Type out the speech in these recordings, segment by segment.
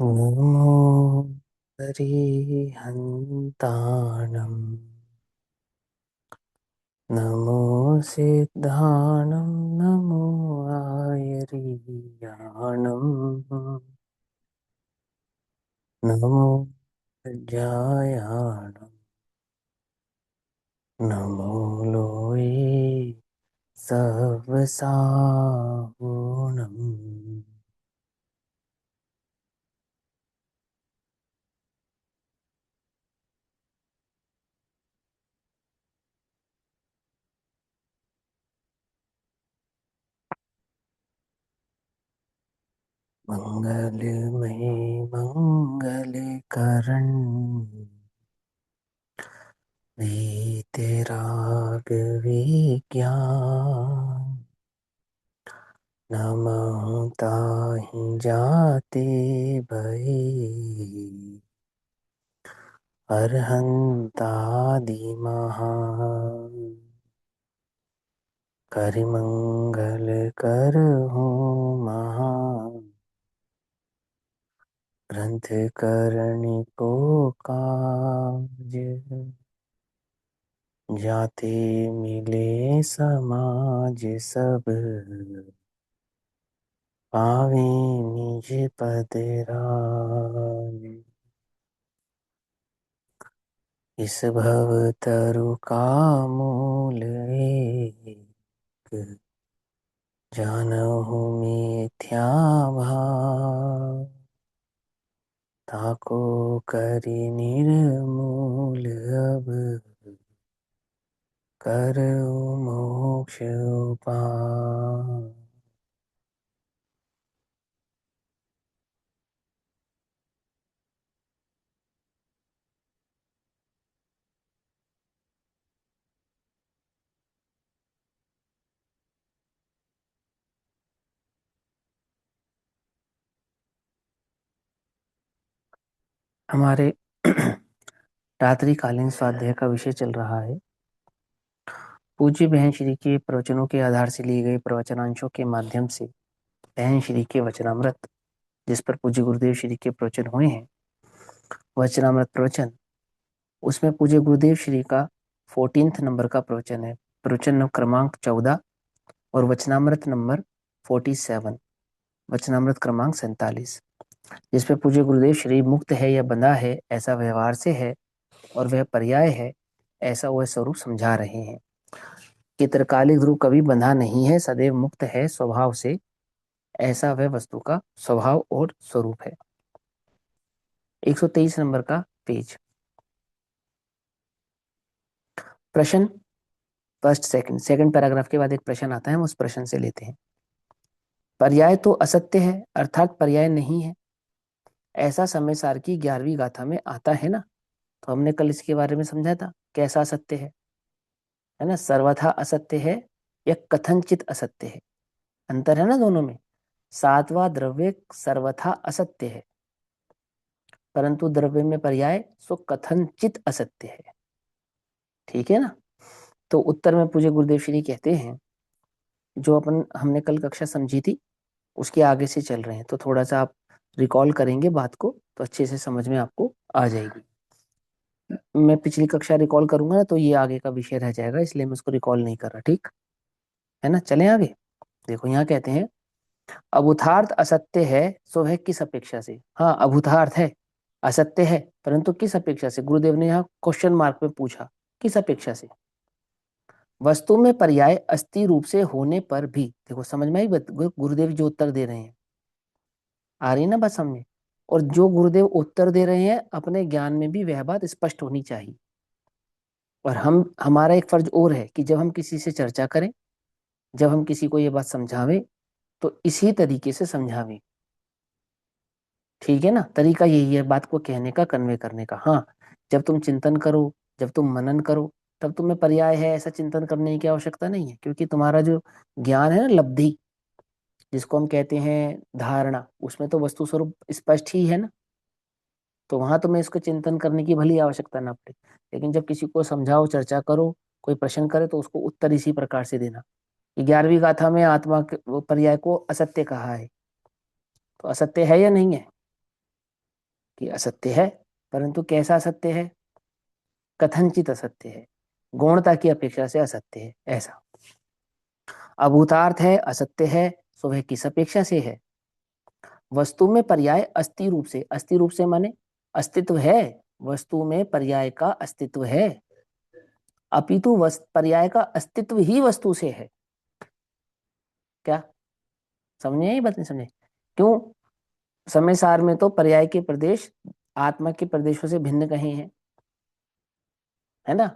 नमो हरिहन्ताणं नमो सिद्धाणं नमो आयर्याणं नमो ज्ञायाणं नमो लोये सवसाहुणम्। मंगलमय मंगलकरण वीतराग विज्ञान नमः ताहि जाते भये अरहंतादिमहा करिमंगल करहूँ महा ग्रंथ करने को काज जाते मिले समाज सब पावे निज पद राज। इस भव तरु का मूल एक जानहु मिथ्या भाव ताको करि निर्मूल अब करऊ मोक्ष उपाय। हमारे रात्रिकालीन स्वाध्याय का विषय चल रहा है पूज्य बहन श्री के प्रवचनों के आधार से लिए गए प्रवचनांशों के माध्यम से बहन श्री के वचनामृत, जिस पर पूज्य गुरुदेव श्री के प्रवचन हुए हैं, वचनामृत प्रवचन, उसमें पूज्य गुरुदेव श्री का 14 नंबर का प्रवचन है, प्रवचन क्रमांक 14 और वचनामृत नंबर 47, वचनामृत क्रमांक 47, जिसपे पूज्य गुरुदेव श्री मुक्त है या बंधा है ऐसा व्यवहार से है और वह पर्याय है ऐसा वह स्वरूप समझा रहे हैं कि त्रिकालिक ध्रुव कभी बंधा नहीं है, सदैव मुक्त है स्वभाव से, ऐसा वह वस्तु का स्वभाव और स्वरूप है। 123 नंबर का पेज, प्रश्न फर्स्ट सेकंड सेकंड पैराग्राफ के बाद एक प्रश्न आता है, हम उस प्रश्न से लेते हैं। पर्याय तो असत्य है अर्थात पर्याय नहीं है, ऐसा समय सार की 11वीं गाथा में आता है ना। तो हमने कल इसके बारे में समझा था कैसा असत्य है ना, सर्वथा असत्य है या कथनचित असत्य है, अंतर है ना दोनों में। सातवां द्रव्य सर्वथा असत्य है परंतु द्रव्य में पर्याय सो कथनचित असत्य है, ठीक है ना। तो उत्तर में पूज्य गुरुदेव श्री कहते हैं, जो अपन हमने कल कक्षा समझी थी उसके आगे से चल रहे हैं, तो थोड़ा सा आप रिकॉल करेंगे बात को तो अच्छे से समझ में आपको आ जाएगी। मैं पिछली कक्षा रिकॉल करूंगा ना तो ये आगे का विषय रह जाएगा, इसलिए मैं उसको रिकॉल नहीं कर रहा, ठीक है ना। चलें आगे। देखो यहाँ कहते हैं, अभूतार्थ असत्य है सो है किस अपेक्षा से। हाँ, अभूतार्थ है, असत्य है, परंतु किस अपेक्षा से। गुरुदेव ने यहाँ क्वेश्चन मार्क में पूछा, किस अपेक्षा से। वस्तु में पर्याय अस्थि रूप से होने पर भी, देखो समझ में आई गुरुदेव जो उत्तर दे रहे हैं, आ रही ना बात समझ में। और जो गुरुदेव उत्तर दे रहे हैं अपने ज्ञान में भी वह बात स्पष्ट होनी चाहिए। और हम हमारा एक फर्ज और है कि जब हम किसी से चर्चा करें, जब हम किसी को ये बात समझावें तो इसी तरीके से समझावें, ठीक है ना। तरीका यही है बात को कहने का, कन्वे करने का। हाँ, जब तुम चिंतन करो, जब तुम मनन करो, तब तुम्हें पर्याय है ऐसा चिंतन करने की आवश्यकता नहीं है, क्योंकि तुम्हारा जो ज्ञान है ना, लब्धि जिसको हम कहते हैं धारणा, उसमें तो वस्तु स्वरूप स्पष्ट ही है ना। तो वहां तुम्हें इसको चिंतन करने की भली आवश्यकता ना पड़े, लेकिन जब किसी को समझाओ, चर्चा करो, कोई प्रश्न करे तो उसको उत्तर इसी प्रकार से देना कि 11वीं गाथा में आत्मा के वो पर्याय को असत्य कहा है, तो असत्य है या नहीं है। कि असत्य है, परंतु कैसा असत्य है? कथनचित असत्य है, गौणता की अपेक्षा से असत्य है, ऐसा। अभूतार्थ है, असत्य है, सो वह किस अपेक्षा से है? वस्तु में पर्याय अस्थि रूप से, अस्थि रूप से माने अस्तित्व है, वस्तु में पर्याय का अस्तित्व है, अपितु पर्याय का अस्तित्व ही वस्तु से है। क्या समझे? ही बात नहीं समझे? क्यों? समय सार में तो पर्याय के प्रदेश आत्मा के प्रदेशों से भिन्न कहे हैं, है ना?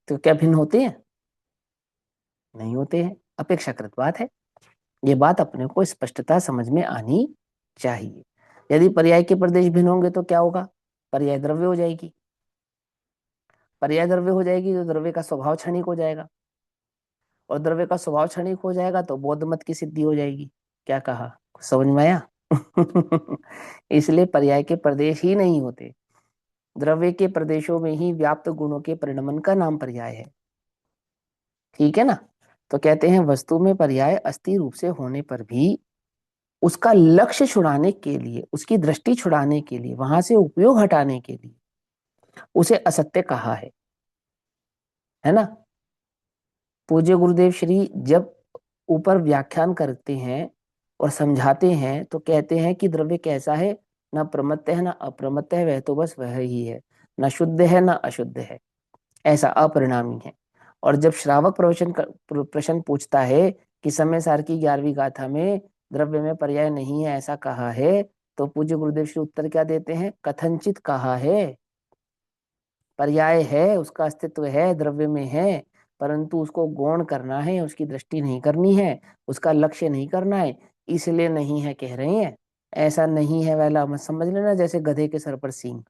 तो क्या भिन्न होते हैं? नहीं होते हैं, अपेक्षाकृत बात है। ये बात अपने को स्पष्टता समझ में आनी चाहिए। यदि पर्याय के प्रदेश भिन्न होंगे तो क्या होगा? पर्याय द्रव्य हो जाएगी, पर्याय द्रव्य हो जाएगी तो द्रव्य का स्वभाव क्षणिक हो जाएगा, और द्रव्य का स्वभाव क्षणिक हो जाएगा तो बौद्ध मत की सिद्धि हो जाएगी। क्या कहा? कुछ समझ में आया? इसलिए पर्याय के प्रदेश ही नहीं होते, द्रव्य के प्रदेशों में ही व्याप्त गुणों के परिणमन का नाम पर्याय है। ठीक है ना? तो कहते हैं वस्तु में पर्याय अस्थि रूप से होने पर भी उसका लक्ष्य छुड़ाने के लिए, उसकी दृष्टि छुड़ाने के लिए, वहां से उपयोग हटाने के लिए उसे असत्य कहा है ना? पूज्य गुरुदेव श्री जब ऊपर व्याख्यान करते हैं और समझाते हैं तो कहते हैं कि द्रव्य कैसा है? ना प्रमत्त है ना अप्रमत्त है, वह तो बस वह ही है, ना शुद्ध है ना अशुद्ध है, ऐसा अपरिणामी है। और जब श्रावक प्रश्न पूछता है कि समय सार की 11वीं गाथा में द्रव्य में पर्याय नहीं है ऐसा कहा है, तो पूज्य गुरुदेव श्री उत्तर क्या देते हैं? कथनचित कहा है, पर्याय है, उसका अस्तित्व है, द्रव्य में है, परंतु उसको गौण करना है, उसकी दृष्टि नहीं करनी है, उसका लक्ष्य नहीं करना है, इसलिए नहीं है कह रहे हैं। ऐसा नहीं है वाला मत समझ लेना जैसे गधे के सर पर सींग,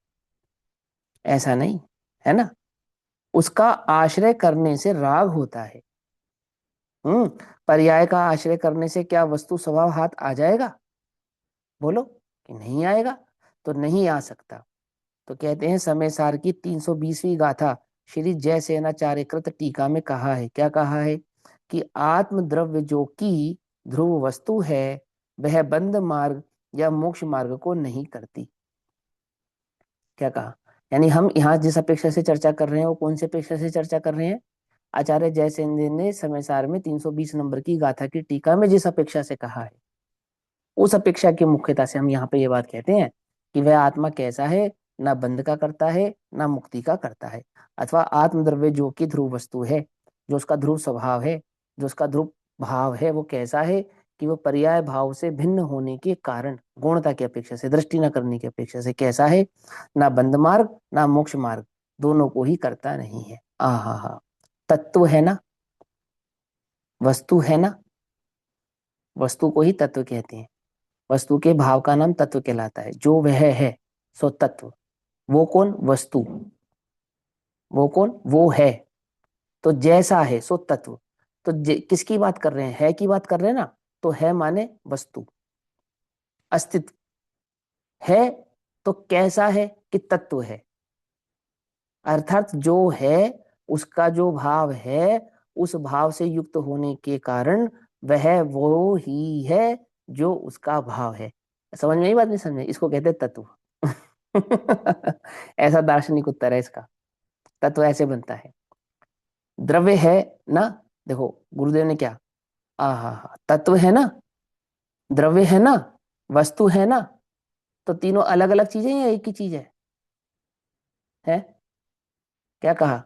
ऐसा नहीं है ना। उसका आश्रय करने से राग होता है। पर्याय का आश्रय करने से क्या वस्तु स्वभाव हाथ आ जाएगा? बोलो कि नहीं आएगा, तो नहीं आ सकता। तो कहते हैं समय सार की 320वीं गाथा श्री जयसेनाचार्य कृत टीका में कहा है, क्या कहा है? कि आत्म द्रव्य जो कि ध्रुव वस्तु है वह बंध मार्ग या मोक्ष मार्ग को नहीं करती। क्या कहा? यानी हम यहाँ जिस अपेक्षा से चर्चा कर रहे हैं वो कौन सी अपेक्षा से चर्चा कर रहे हैं? आचार्य जयसेन ने समय सार में 320 नंबर की गाथा की टीका में जिस अपेक्षा से कहा है, उस अपेक्षा की मुख्यता से हम यहाँ पे ये बात कहते हैं कि वह आत्मा कैसा है? ना बंध का करता है ना मुक्ति का करता है, अथवा आत्मद्रव्य जो कि ध्रुव वस्तु है, जो उसका ध्रुव स्वभाव है, जो उसका ध्रुव भाव है, वो कैसा है कि वो पर्याय भाव से भिन्न होने के कारण गौणता की अपेक्षा से, दृष्टि न करने की अपेक्षा से कैसा है? ना बंध मार्ग ना मोक्ष मार्ग, दोनों को ही करता नहीं है। हा, तत्व है ना, वस्तु है ना, वस्तु को ही तत्व कहते हैं। वस्तु के भाव का नाम तत्व कहलाता है। जो वह है सो तत्व। वो कौन? वस्तु। वो कौन? वो है। तो जैसा है सो तत्व। तो किसकी बात कर रहे हैं? है की बात कर रहे हैं ना। तो है माने वस्तु, अस्तित्व है। तो कैसा है? कि तत्व है, अर्थात जो है उसका जो भाव है उस भाव से युक्त होने के कारण वह वो ही है जो उसका भाव है। समझ में आई बात? नहीं समझ? इसको कहते हैं तत्व। ऐसा दार्शनिक उत्तर है इसका। तत्व ऐसे बनता है। द्रव्य है ना, देखो गुरुदेव ने क्या, हा, तत्व है ना, द्रव्य है ना, वस्तु है ना, तो तीनों अलग अलग चीजें या एक ही चीज है? क्या कहा?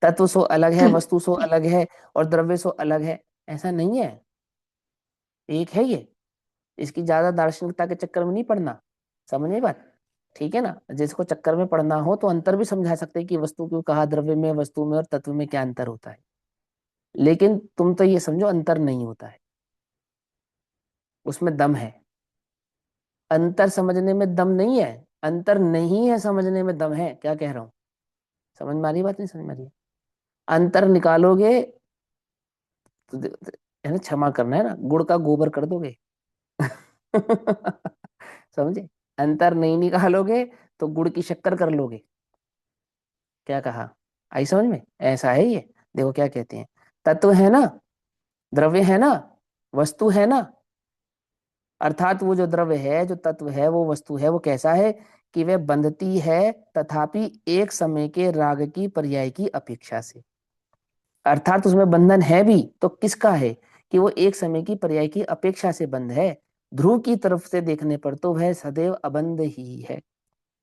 तत्व सो अलग है, वस्तु सो अलग है, और द्रव्य सो अलग है, ऐसा नहीं है, एक है ये। इसकी ज्यादा दार्शनिकता के चक्कर में नहीं पड़ना। समझ में बात? ठीक है ना? जिसको चक्कर में पड़ना हो तो अंतर भी समझा सकते हैं कि वस्तु क्यों कहा, द्रव्य में, वस्तु में और तत्व में क्या अंतर होता है। लेकिन तुम तो ये समझो अंतर नहीं होता है, उसमें दम है। अंतर समझने में दम नहीं है, अंतर नहीं है समझने में दम है। क्या कह रहा हूं? समझ में आ रही बात? नहीं समझ में आ रही है? अंतर निकालोगे तो है ना, क्षमा करना है ना, गुड़ का गोबर कर दोगे। समझे? अंतर नहीं निकालोगे तो गुड़ की शक्कर कर लोगे। क्या कहा? आई समझ में? ऐसा है ये। देखो क्या कहते हैं, तत्व है ना, द्रव्य है ना, वस्तु है ना, अर्थात वो जो द्रव्य है, जो तत्व है, वो वस्तु है, वो कैसा है कि वह बंधती है, तथापि एक समय के राग की पर्याय की अपेक्षा से। अर्थात उसमें बंधन है भी तो किसका है, कि वो एक समय की पर्याय की अपेक्षा से बंध है। ध्रुव की तरफ से देखने पर तो वह सदैव अबंध ही है,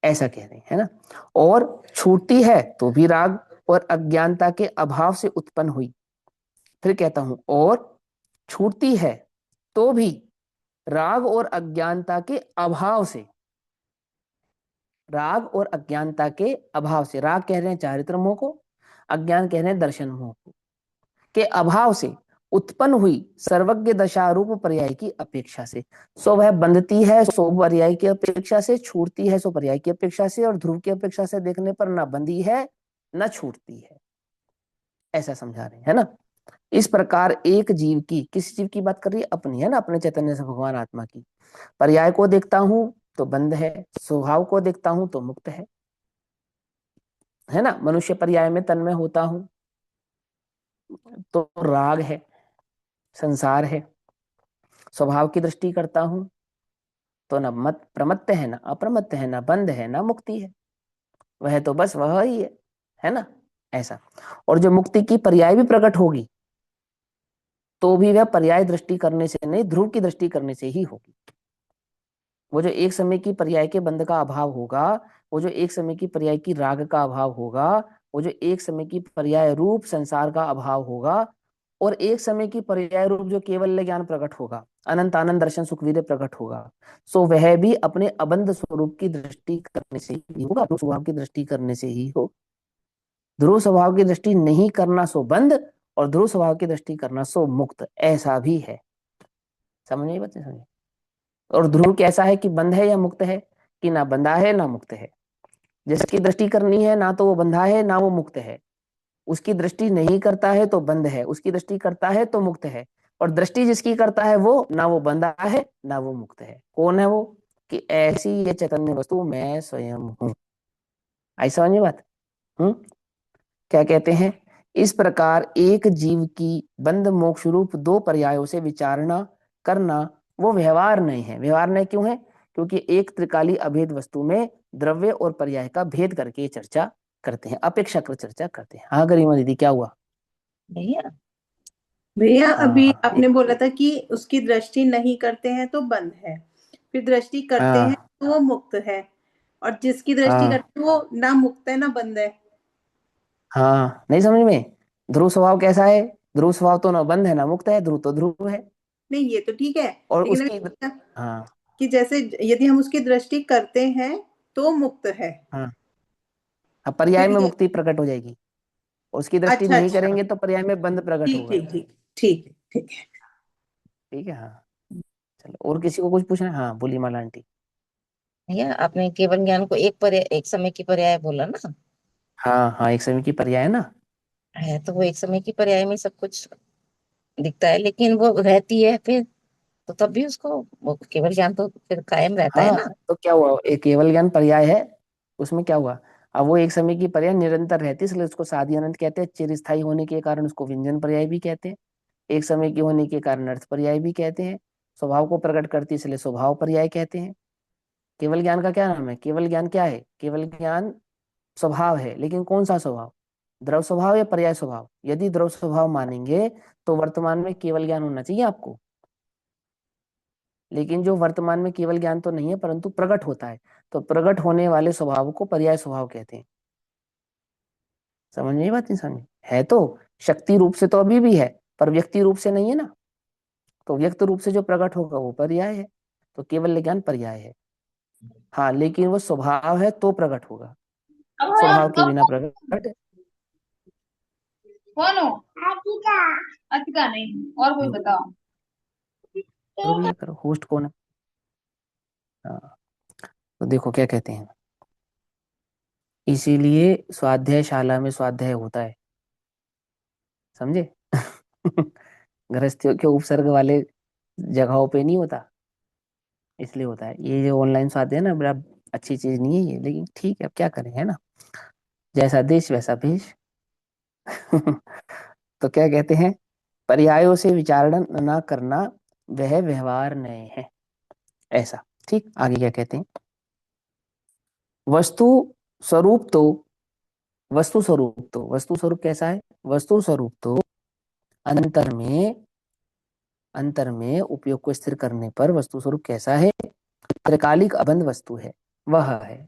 ऐसा कह रहे हैं, है ना। और छूटती है तो भी राग और अज्ञानता के अभाव से उत्पन्न हुई। फिर कहता हूं, और छूटती है तो भी राग और अज्ञानता के अभाव से। राग और अज्ञानता के अभाव से, राग कह रहे हैं चारित्र मोह को, अज्ञान कह रहे हैं दर्शन मोह को, के अभाव से उत्पन्न हुई सर्वज्ञ दशा रूप पर्याय की अपेक्षा से। सो वह बंधती है सो पर्याय की अपेक्षा से, छूटती है सो पर्याय की अपेक्षा से, और ध्रुव की अपेक्षा से देखने पर न बंधी है न छूटती है, ऐसा समझा रहे हैं, है ना। इस प्रकार एक जीव की, किस जीव की बात कर रही है, अपनी, है ना, अपने चैतन्य से भगवान आत्मा की। पर्याय को देखता हूं तो बंध है, स्वभाव को देखता हूं तो मुक्त है ना। मनुष्य पर्याय में तन्मय होता हूं तो राग है, संसार है। स्वभाव की दृष्टि करता हूं तो न मत प्रमत्त है, ना अप्रमत्त है, ना बंध है, ना मुक्ति है। वह तो बस वह ही है ना, ऐसा। और जो मुक्ति की पर्याय भी प्रकट होगी तो भी वह पर्याय दृष्टि करने से नहीं, ध्रुव की दृष्टि करने से ही होगी। वो जो एक समय की पर्याय के बंध का अभाव होगा, वो जो एक समय की पर्याय की राग का अभाव होगा, वो जो एक समय की पर्याय रूप संसार का अभाव होगा, और एक समय की पर्याय रूप जो केवल ज्ञान प्रकट होगा, अनंत आनंद दर्शन सुखवीर प्रकट होगा, सो वह भी अपने अबंध स्वरूप की दृष्टि करने से ही होगा, ध्रुव स्वभाव की दृष्टि करने से ही हो। ध्रुव स्वभाव की दृष्टि नहीं करना सो बंध, और ध्रुव स्वभाव की दृष्टि करना सो मुक्त, ऐसा भी है। समझ नहीं बच्चे, समझे। और ध्रुव कैसा है, कि बंध है या मुक्त है, कि ना बंधा है ना मुक्त है। जिसकी दृष्टि करनी है ना तो वो बंधा है ना वो मुक्त है। उसकी दृष्टि नहीं करता है तो बंध है, उसकी दृष्टि करता है तो मुक्त है। और दृष्टि जिसकी करता है वो ना वो बंधा है ना वो मुक्त है। कौन है वो, कि ऐसी ये चैतन्य वस्तु मैं स्वयं हूं। आई समझ में बात। हम्म। क्या कहते हैं, इस प्रकार एक जीव की बंध मोक्ष रूप दो पर्यायों से विचारणा करना वो व्यवहार नहीं है। व्यवहार नहीं क्यों है, क्योंकि एक त्रिकाली अभेद वस्तु में द्रव्य और पर्याय का भेद करके चर्चा करते हैं, अपेक्षाकृत चर्चा करते हैं। हाँ गरिमा दीदी, क्या हुआ। भैया भैया हाँ अभी हाँ आपने बोला था कि उसकी दृष्टि नहीं करते हैं तो बंद है, फिर दृष्टि करते हैं हाँ तो वो मुक्त है, और जिसकी दृष्टि हाँ करते हैं वो ना मुक्त है ना बंद है। हाँ, नहीं समझ में। ध्रुव स्वभाव कैसा है, ध्रुव स्वभाव तो ना बंध है ना मुक्त है, ध्रुव तो ध्रुव है। नहीं ये तो ठीक है, और लेकिन अभी उसकी, बोला हाँ कि जैसे यदि हम उसकी दृष्टि करते हैं तो मुक्त है। हाँ, अब पर्याय फिर में ये मुक्ति प्रकट हो जाएगी, उसकी दृष्टि अच्छा नहीं अच्छा, करेंगे तो पर्याय में बंध प्रकट ठीक होगा। ठीक ठीक, ठीक है ठीक है। ठीक है, हाँ। चलो, और किसी को कुछ पूछना है, हाँ बोली माला आंटी। भैया आपने केवल ज्ञान को एक पर्याय, एक समय की पर्याय बोला ना। हाँ हाँ, एक समय की पर्याय है ना। है तो वो एक समय की पर्याय में सब कुछ दिखता है, लेकिन वो रहती है फिर, तो तब भी उसको वो केवल ज्ञान तो फिर कायम रहता है हाँ, ना। तो क्या हुआ, एक केवल ज्ञान पर्याय है, उसमें क्या हुआ। अब वो एक समय की पर्याय निरंतर रहती है, इसलिए उसको साधी अनंत कहते हैं। चिरस्थायी होने के कारण उसको व्यंजन पर्याय भी कहते हैं। एक समय की होने के कारण अर्थ पर्याय भी कहते हैं। स्वभाव को प्रकट करती है, इसलिए स्वभाव पर्याय कहते हैं। केवल ज्ञान का क्या नाम है, केवल ज्ञान क्या है, केवल ज्ञान स्वभाव है, लेकिन कौन सा स्वभाव, द्रव स्वभाव या पर्याय स्वभाव। यदि द्रव स्वभाव मानेंगे तो वर्तमान में केवल ज्ञान होना चाहिए आपको, लेकिन जो वर्तमान में केवल ज्ञान तो नहीं है परंतु प्रकट होता है, तो प्रकट होने वाले स्वभाव को पर्याय स्वभाव कहते हैं। समझ में बात नहीं समझ है तो, शक्ति रूप से तो अभी भी है, पर व्यक्ति रूप से नहीं है ना। तो व्यक्त रूप से जो प्रकट होगा वो पर्याय है, तो केवल ज्ञान पर्याय है। हाँ, लेकिन वो स्वभाव है तो प्रकट होगा, स्वभाव के बिना प्रकट। कौन हो? अतिका नहीं, और कोई बताओ। करो भैया करो, होस्ट कौन है। हाँ, तो देखो क्या कहते हैं, इसीलिए स्वाध्यायशाला में स्वाध्याय होता है, समझे। गृहस्थियों के उपसर्ग वाले जगहों पे नहीं होता, इसलिए होता है। ये जो ऑनलाइन स्वाध्याय है ना, बड़ा अच्छी चीज नहीं है ये, लेकिन ठीक है, अब क्या करें, है ना। जैसा देश वैसा भेष। तो क्या कहते हैं, पर्यायों से विचारण न करना वह व्यवहार नहीं है, ऐसा। ठीक, आगे क्या कहते हैं, वस्तु स्वरूप तो वस्तु स्वरूप कैसा है? वस्तु स्वरूप तो अंतर में उपयोग को स्थिर करने पर वस्तु स्वरूप कैसा है? त्रिकालिक अबंध वस्तु है, वह है।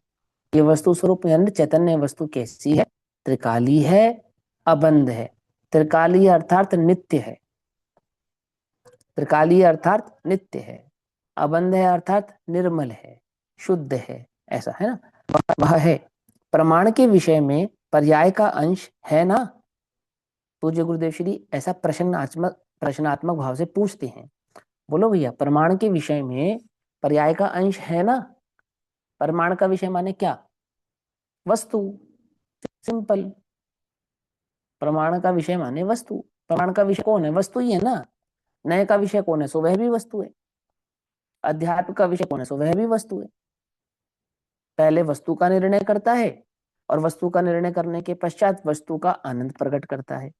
ये वस्तु स्वरूप यानी चैतन्य वस्तु कैसी है? त्रिकाली है, अबंध है। त्रिकाली अर्थात नित्य है, त्रिकाली अर्थात नित्य है, अबंध है अर्थात निर्मल है, शुद्ध है, ऐसा है ना। वह है। प्रमाण के विषय में पर्याय का अंश है ना? पूज्य गुरुदेव श्री ऐसा प्रश्नात्मक भाव से पूछते हैं। बोलो भैया, प्रमाण के विषय में पर्याय का अंश है ना? प्रमाण का विषय माने क्या? वस्तु। सिंपल। प्रमाण का विषय माने वस्तु। प्रमाण का विषय कौन है? वस्तु ही है ना। नय का विषय कौन है? सो वह भी वस्तु है। अध्यात्म का विषय कौन है? सो वह भी वस्तु है। पहले वस्तु का निर्णय करता है और वस्तु का निर्णय करने के पश्चात वस्तु का आनंद प्रकट करता है।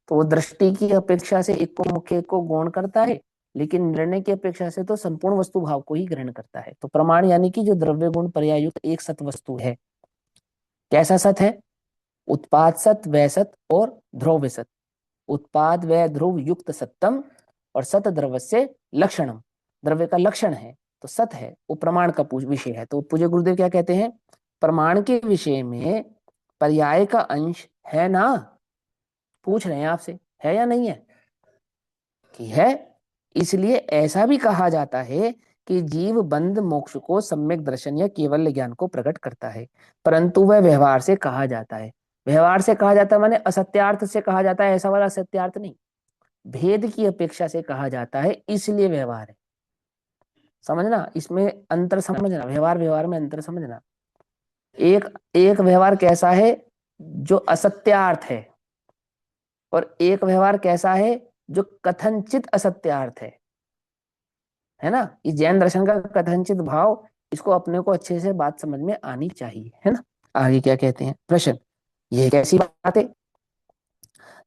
तो वो दृष्टि की अपेक्षा से एक को मुख्य, एक को गौण करता है, लेकिन निर्णय की अपेक्षा से तो संपूर्ण वस्तु भाव को ही ग्रहण करता है। तो प्रमाण यानी कि जो द्रव्य गुण पर्याय युक्त एक सत वस्तु है। कैसा सत है? उत्पाद सत, वय सत और ध्रुव सत। उत्पाद वय ध्रुव युक्त सत्यम और सत द्रव्य से लक्षणम, द्रव्य का लक्षण है तो सत है, वो प्रमाण का विषय है। तो पूज्य गुरुदेव क्या कहते हैं? प्रमाण के विषय में पर्याय का अंश है ना? पूछ रहे हैं आपसे, है या नहीं है? कि है। इसलिए ऐसा भी कहा जाता है कि जीव बंध मोक्ष को सम्यक दर्शन या केवल ज्ञान को प्रकट करता है, परंतु वह व्यवहार से कहा जाता है। व्यवहार से कहा जाता है माने असत्यार्थ से कहा जाता है, ऐसा वाला असत्यार्थ नहीं। भेद की अपेक्षा से कहा जाता है, इसलिए व्यवहार है। समझना, इसमें अंतर समझना, व्यवहार व्यवहार में अंतर समझना। एक एक व्यवहार कैसा है? जो असत्यार्थ है। और एक व्यवहार कैसा है? जो कथनचित असत्यार्थ है ना। इस जैन दर्शन का कथनचित भाव, इसको अपने को अच्छे से बात समझ में आनी चाहिए, है ना। आगे क्या कहते हैं? प्रश्न, ये कैसी बात है?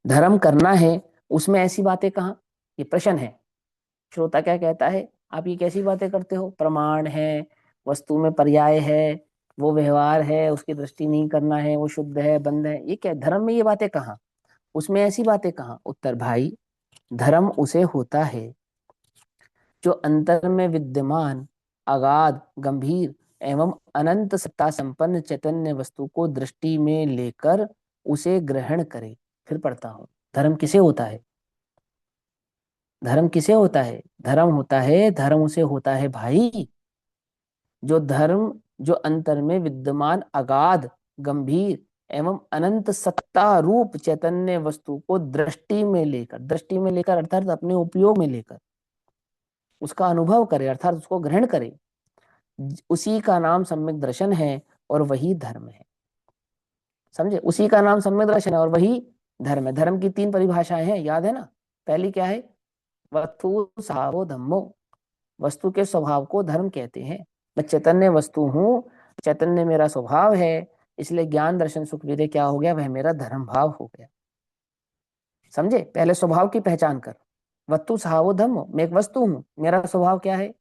धर्म करना है, उसमें ऐसी बातें कहाँ? ये प्रश्न है। श्रोता क्या कहता है? आप ये कैसी बातें करते हो? प्रमाण है, वस्तु में पर्याय है, वो व्यवहार है, उसकी दृष्टि नहीं करना है, वो शुद्ध है, बंद है, ये क्या धर्म में? ये बातें कहाँ? उसमें ऐसी बातें कहाँ? उत्तर, भाई धर्म उसे होता है जो अंतर में विद्यमान अगाध गंभीर एवं अनंत सत्ता संपन्न चैतन्य वस्तु को दृष्टि में लेकर उसे ग्रहण करे। फिर पढ़ता हूं, धर्म किसे होता है? धर्म किसे होता है? धर्म होता है, धर्म उसे होता है भाई जो अंतर में विद्यमान अगाध गंभीर एवं अनंत सत्ता रूप चैतन्य वस्तु को दृष्टि में लेकर अर्थात अपने उपयोग में लेकर उसका अनुभव करे, अर्थात उसको ग्रहण करे। उसी का नाम सम्यक दर्शन है और वही धर्म है। समझे? उसी का नाम सम्यक दर्शन है और वही धर्म है। धर्म की तीन परिभाषाएं हैं, याद है ना। पहली क्या है? वस्तु स्वभावो धम्मो। वस्तु के स्वभाव को धर्म कहते हैं। मैं चैतन्य वस्तु हूँ, चैतन्य मेरा स्वभाव है, इसलिए ज्ञान दर्शन सुख विद्या क्या हो गया? वह मेरा धर्म भाव हो गया। समझे? पहले स्वभाव की पहचान कर। वस्तु स्वभावो धम्मो, मैं एक वस्तु हूँ, मेरा स्वभाव क्या है?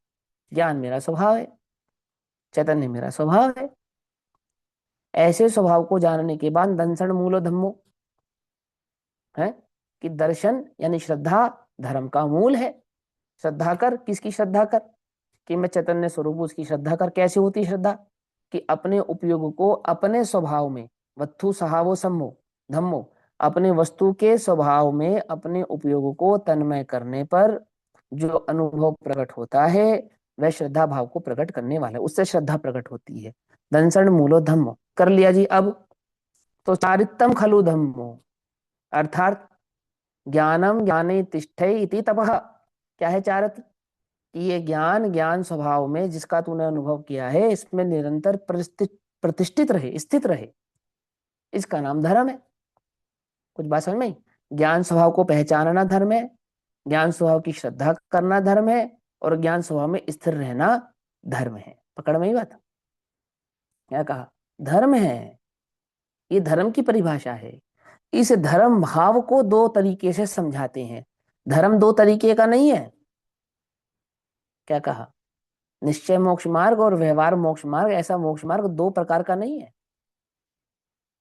ज्ञान मेरा स्वभाव है, चैतन्य मेरा स्वभाव है। ऐसे स्वभाव को जानने के बाद दंसन मूलो धम्मो है कि दर्शन यानी श्रद्धा धर्म का मूल है। श्रद्धा कर, किसकी श्रद्धा कर? कि मैं चैतन्य स्वरूप, उसकी श्रद्धा कर। कैसे होती श्रद्धा? कि अपने उपयोग को अपने स्वभाव में, वस्तु स्वभावो सम्मो धम्मो, अपने वस्तु के स्वभाव में अपने उपयोग को तन्मय करने पर जो अनुभव प्रकट होता है वह श्रद्धा भाव को प्रकट करने वाला है, उससे श्रद्धा प्रकट होती है। दंसण मूलो धम्मो कर लिया जी। अब तो चारित्तम खलु धम्मो, अर्थात ज्ञानम ज्ञाने तिष्ठे इति तपः। क्या है चारित्र? कि ये ज्ञान ज्ञान स्वभाव में जिसका तूने अनुभव किया है, इसमें निरंतर प्रतिष्ठित रहे, स्थित रहे, इसका नाम धर्म है। कुछ बात समझ में आई? ज्ञान स्वभाव को पहचानना धर्म है, ज्ञान स्वभाव की श्रद्धा करना धर्म है, और ज्ञान स्वभाव में स्थिर रहना धर्म है। पकड़ में ही बात? क्या कहा? धर्म है। ये धर्म की परिभाषा है। इस धर्म भाव को दो तरीके से समझाते हैं। धर्म दो तरीके का नहीं है। क्या कहा? निश्चय मोक्ष मार्ग और व्यवहार मोक्ष मार्ग, ऐसा मोक्ष मार्ग दो प्रकार का नहीं है।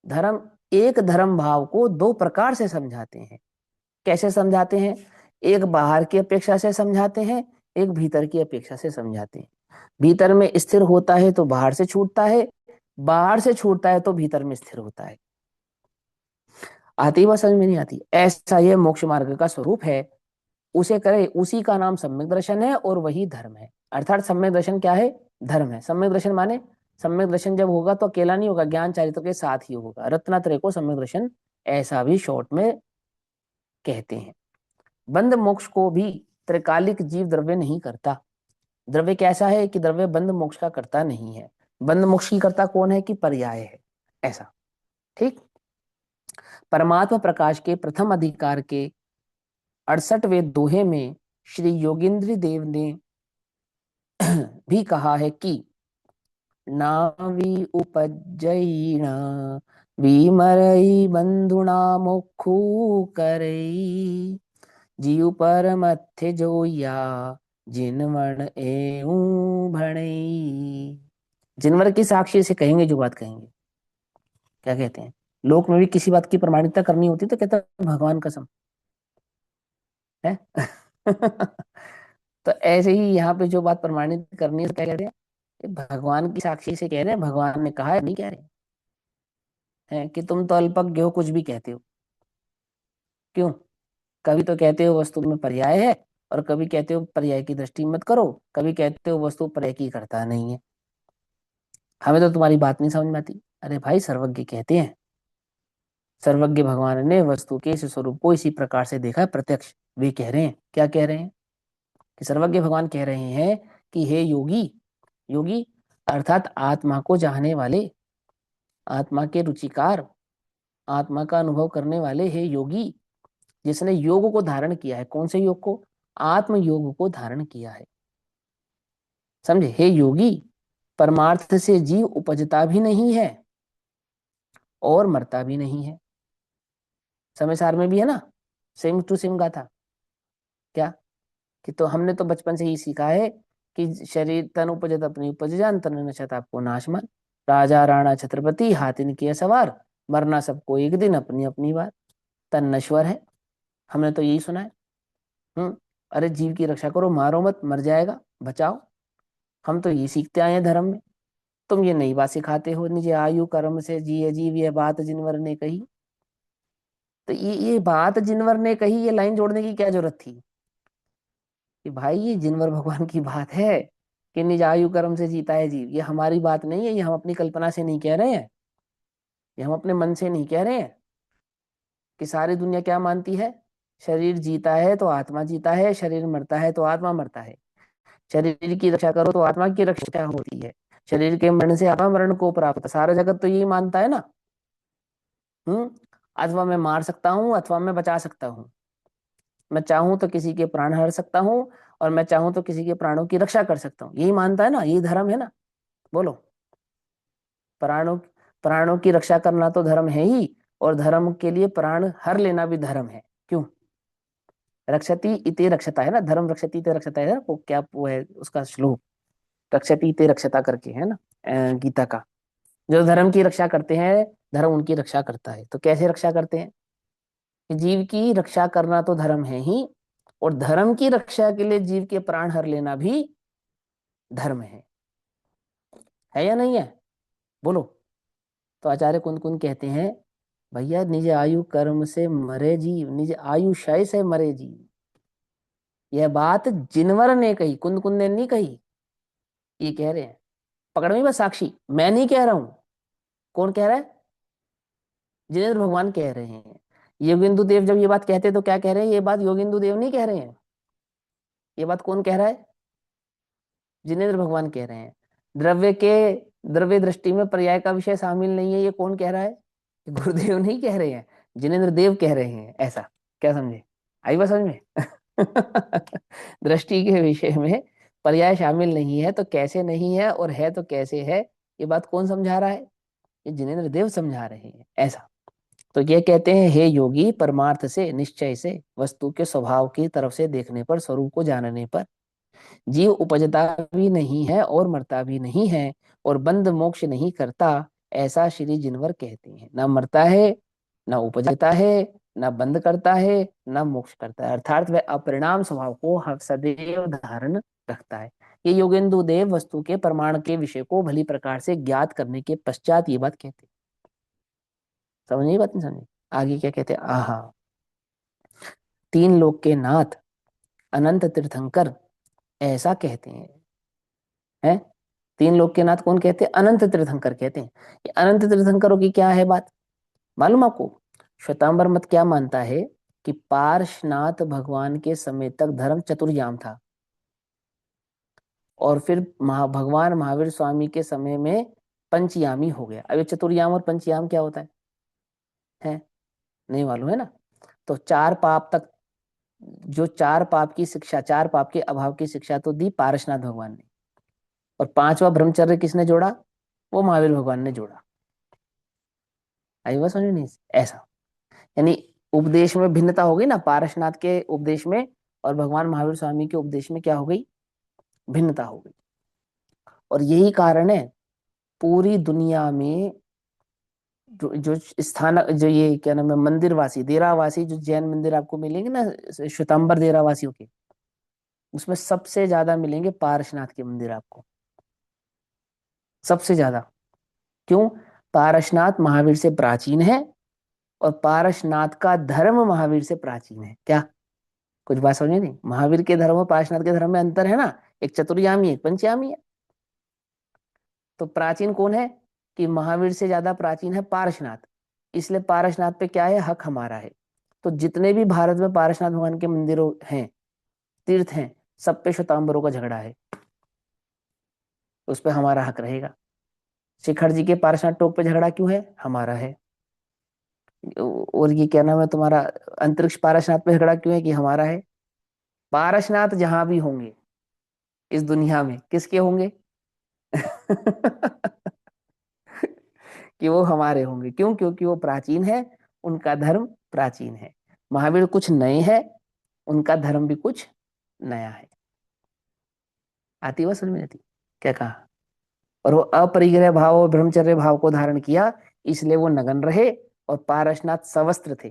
धर्म, एक धर्म भाव को दो प्रकार से समझाते हैं। कैसे समझाते हैं? एक बाहर की अपेक्षा से समझाते हैं, एक भीतर की अपेक्षा से समझाते हैं। भीतर में स्थिर होता है तो बाहर से छूटता है, बाहर से छूटता है तो भीतर में स्थिर होता है। आती बात समझ में नहीं आती? ऐसा ये मोक्ष मार्ग का स्वरूप है। उसे करे, उसी का नाम सम्यक दर्शन है और वही धर्म है। अर्थात सम्यक दर्शन क्या है? धर्म है। सम्यक दर्शन माने, सम्यक दर्शन जब होगा तो अकेला नहीं होगा, ज्ञान चारित्र के साथ ही होगा। रत्नात्रय को सम्यक दर्शन ऐसा भी शॉर्ट में कहते हैं। बंध मोक्ष को भी त्रिकालिक जीव द्रव्य नहीं करता। द्रव्य कैसा है कि द्रव्य बंध मोक्ष का करता नहीं है। बंध मोक्ष की करता कौन है? कि पर्याय है, ऐसा। ठीक। परमात्मा प्रकाश के प्रथम अधिकार के 68वें दोहे में श्री योगींद्र देव ने भी कहा है कि नावी उपजई न विमरई बंधुना मोखू करई जीव पर मथे जोया जिनवण एऊं भणई। जिनवर की साक्षी से कहेंगे जो बात कहेंगे। क्या कहते हैं? लोक में भी किसी बात की प्रमाणिकता करनी होती तो कहता है भगवान कसम है। तो ऐसे ही यहाँ पे जो बात प्रमाणित करनी है तो क्या कहते हैं? ये भगवान की साक्षी से कह रहे हैं, भगवान ने कहा है, नहीं कह रहे हैं कि तुम तो अल्पज्ञ हो, कुछ भी कहते हो। क्यों? कभी तो कहते हो वस्तु में पर्याय है, और कभी कहते हो पर्याय की दृष्टि मत करो, कभी कहते हो वस्तु पर्याय की करता नहीं है। हमें तो तुम्हारी बात नहीं समझ में आती। अरे भाई, सर्वज्ञ कहते हैं, सर्वज्ञ भगवान ने वस्तु के इस स्वरूप को इसी प्रकार से देखा है प्रत्यक्ष। वे कह रहे हैं, क्या कह रहे हैं? कि सर्वज्ञ भगवान कह रहे हैं कि हे योगी, योगी अर्थात आत्मा को चाहने वाले, आत्मा के रुचिकार, आत्मा का अनुभव करने वाले, हे योगी, जिसने योग को धारण किया है। कौन से योग को? आत्म योग को धारण किया है। समझे? हे योगी, परमार्थ से जीव उपजता भी नहीं है और मरता भी नहीं है। समय सार में भी है ना, सेम टू सेम गाथा। क्या? कि तो हमने तो बचपन से ही सीखा है कि शरीर तन उपजत अपनी उपज जान, तन नशत आपको नाश मान। राजा राणा छत्रपति हाथिन किए सवार, मरना सबको एक दिन अपनी अपनी बार। तन नश्वर है, हमने तो यही सुना है। अरे जीव की रक्षा करो, मारो मत, मर जाएगा, बचाओ। हम तो ये सीखते आए हैं धर्म में। तुम ये नई बात सिखाते हो, निज आयु कर्म से जिये जीव, ये बात जिनवर ने कही। तो ये बात जिनवर ने कही, ये लाइन जोड़ने की क्या जरूरत थी? कि भाई ये जिनवर भगवान की बात है कि निज आयु कर्म से जीता है जीव। ये हमारी बात नहीं है, ये हम अपनी कल्पना से नहीं कह रहे हैं, ये हम अपने मन से नहीं कह रहे हैं। कि सारी दुनिया क्या मानती है? शरीर जीता है तो आत्मा जीता है, शरीर मरता है तो आत्मा मरता है। शरीर की रक्षा करो तो आत्मा की रक्षा होती है, शरीर के मरण से आत्मा मरण को प्राप्त। सारा जगत तो यही मानता है ना। हम्म। अथवा मैं मार सकता हूँ अथवा मैं बचा सकता हूँ। मैं चाहूं तो किसी के प्राण हर सकता हूँ, और मैं चाहूं तो किसी के प्राणों की रक्षा कर सकता हूँ। यही मानता है ना, यही धर्म है ना। बोलो। प्राणों प्राणों की रक्षा करना तो धर्म है ही, और धर्म के लिए प्राण हर लेना भी धर्म है। क्यों? रक्षति इते रक्षता है ना, धर्म रक्षति इते रक्षता है ना, वो क्या वो है उसका श्लोक, रक्षति इते रक्षता करके है ना, गीता का। जो धर्म की रक्षा करते हैं, धर्म उनकी रक्षा करता है। तो कैसे रक्षा करते हैं? कि जीव की रक्षा करना तो धर्म है ही, और धर्म की रक्षा के लिए जीव के प्राण हर लेना भी धर्म है या नहीं है? बोलो। तो आचार्य कुंद कुंद कहते हैं, भैया निज आयु कर्म से मरे जीव, निज आयु क्षय से मरे जीव। यह बात जिनवर ने कही, कुंद कुंद ने नहीं कही। ये कह रहे हैं, पकड़ में बस साक्षी, मैं नहीं कह रहा हूं। कौन कह रहा है? जिनेन्द्र भगवान कह रहे हैं। योगेंदु देव जब ये बात कहते हैं तो क्या कह रहे हैं? ये बात योगेंदु देव नहीं कह रहे हैं। ये बात कौन कह रहा है? जिनेन्द्र भगवान कह रहे हैं। द्रव्य के द्रव्य दृष्टि में पर्याय का विषय शामिल नहीं है, ये कौन कह रहा है? गुरुदेव नहीं कह रहे हैं, जिनेन्द्र देव कह रहे हैं। ऐसा क्या समझे? आई बात समझ में? दृष्टि के विषय में पर्याय शामिल नहीं है तो कैसे नहीं है, और है तो कैसे है, ये बात कौन समझा रहा है? ये जिनेन्द्र देव समझा रहे हैं। ऐसा। तो ये कहते हैं, हे योगी, परमार्थ से, निश्चय से, वस्तु के स्वभाव की तरफ से देखने पर, स्वरूप को जानने पर जीव उपजता भी नहीं है और मरता भी नहीं है, और बंध मोक्ष नहीं करता, ऐसा श्री जिनवर कहते हैं। ना मरता है, ना उपजता है, ना बंध करता है, ना मोक्ष करता है, अर्थात वह अपरिणाम स्वभाव को सदैव धारण रखता है। ये योगेंदु देव वस्तु के प्रमाण के विषय को भली प्रकार से ज्ञात करने के पश्चात ये बात कहते हैं। समझिए बात, नहीं समझिए? आगे क्या कहते हैं, आहा, तीन लोक के नाथ अनंत तीर्थंकर ऐसा कहते हैं। तीन लोक के नाथ कौन कहते हैं? अनंत तीर्थंकर कहते हैं। ये अनंत तीर्थंकरों की क्या है बात, मालूम आपको? श्वेतांबर मत क्या मानता है कि पार्शनाथ भगवान के समय तक धर्म चतुर्याम था, और फिर भगवान महावीर स्वामी के समय में पंचयामी हो गया। अब ये चतुर्याम और पंचयाम क्या होता है? नहीं मालूम है ना? तो चार पाप तक, जो चार पाप की शिक्षा, चार पाप के अभाव की शिक्षा तो दी पारसनाथ भगवान ने, और पांचवा ब्रह्मचर्य किसने जोड़ा? वो महावीर भगवान ने जोड़ा। आई बात समझ में? नहीं ऐसा, यानी उपदेश में भिन्नता हो गई ना, पारसनाथ के उपदेश में और भगवान महावीर स्वामी के उपदेश में क्या हो गई? भिन्नता हो गई। और यही कारण है पूरी दुनिया में जो स्थान, जो ये क्या नाम है, मंदिरवासी देरावासी, जो जैन मंदिर आपको मिलेंगे ना श्वेतांबर देरावासियों के, उसमें सबसे ज्यादा मिलेंगे पारसनाथ के मंदिर आपको, सबसे ज्यादा। क्यों? पारसनाथ महावीर से प्राचीन है, और पारसनाथ का धर्म महावीर से प्राचीन है। क्या कुछ बात समझे नहीं? महावीर के धर्म और पारसनाथ के धर्म में अंतर है ना, एक चतुर्यामी एक पंचयामी है। तो प्राचीन कौन है? कि महावीर से ज्यादा प्राचीन है पारसनाथ, इसलिए पारसनाथ पे क्या है, हक हमारा है। तो जितने भी भारत में पारसनाथ भगवान के मंदिर हैं, तीर्थ हैं, सब पे श्वेतांबरों का झगड़ा है, उस पे हमारा हक रहेगा। शिखर जी के पारसनाथ टोक पे झगड़ा क्यों है? हमारा है। और ये क्या नाम है तुम्हारा, अंतरिक्ष पारसनाथ पे झगड़ा क्यों है? कि हमारा है। पारसनाथ जहां भी होंगे इस दुनिया में, किसके होंगे? कि वो हमारे होंगे। क्यों? क्योंकि वो प्राचीन है, उनका धर्म प्राचीन है। महावीर कुछ नए हैं, उनका धर्म भी कुछ नया है। आती वह समझ में आती? क्या कहा? और वो अपरिग्रह भाव और ब्रह्मचर्य भाव को धारण किया, इसलिए वो नगन रहे, और पारसनाथ सवस्त्र थे।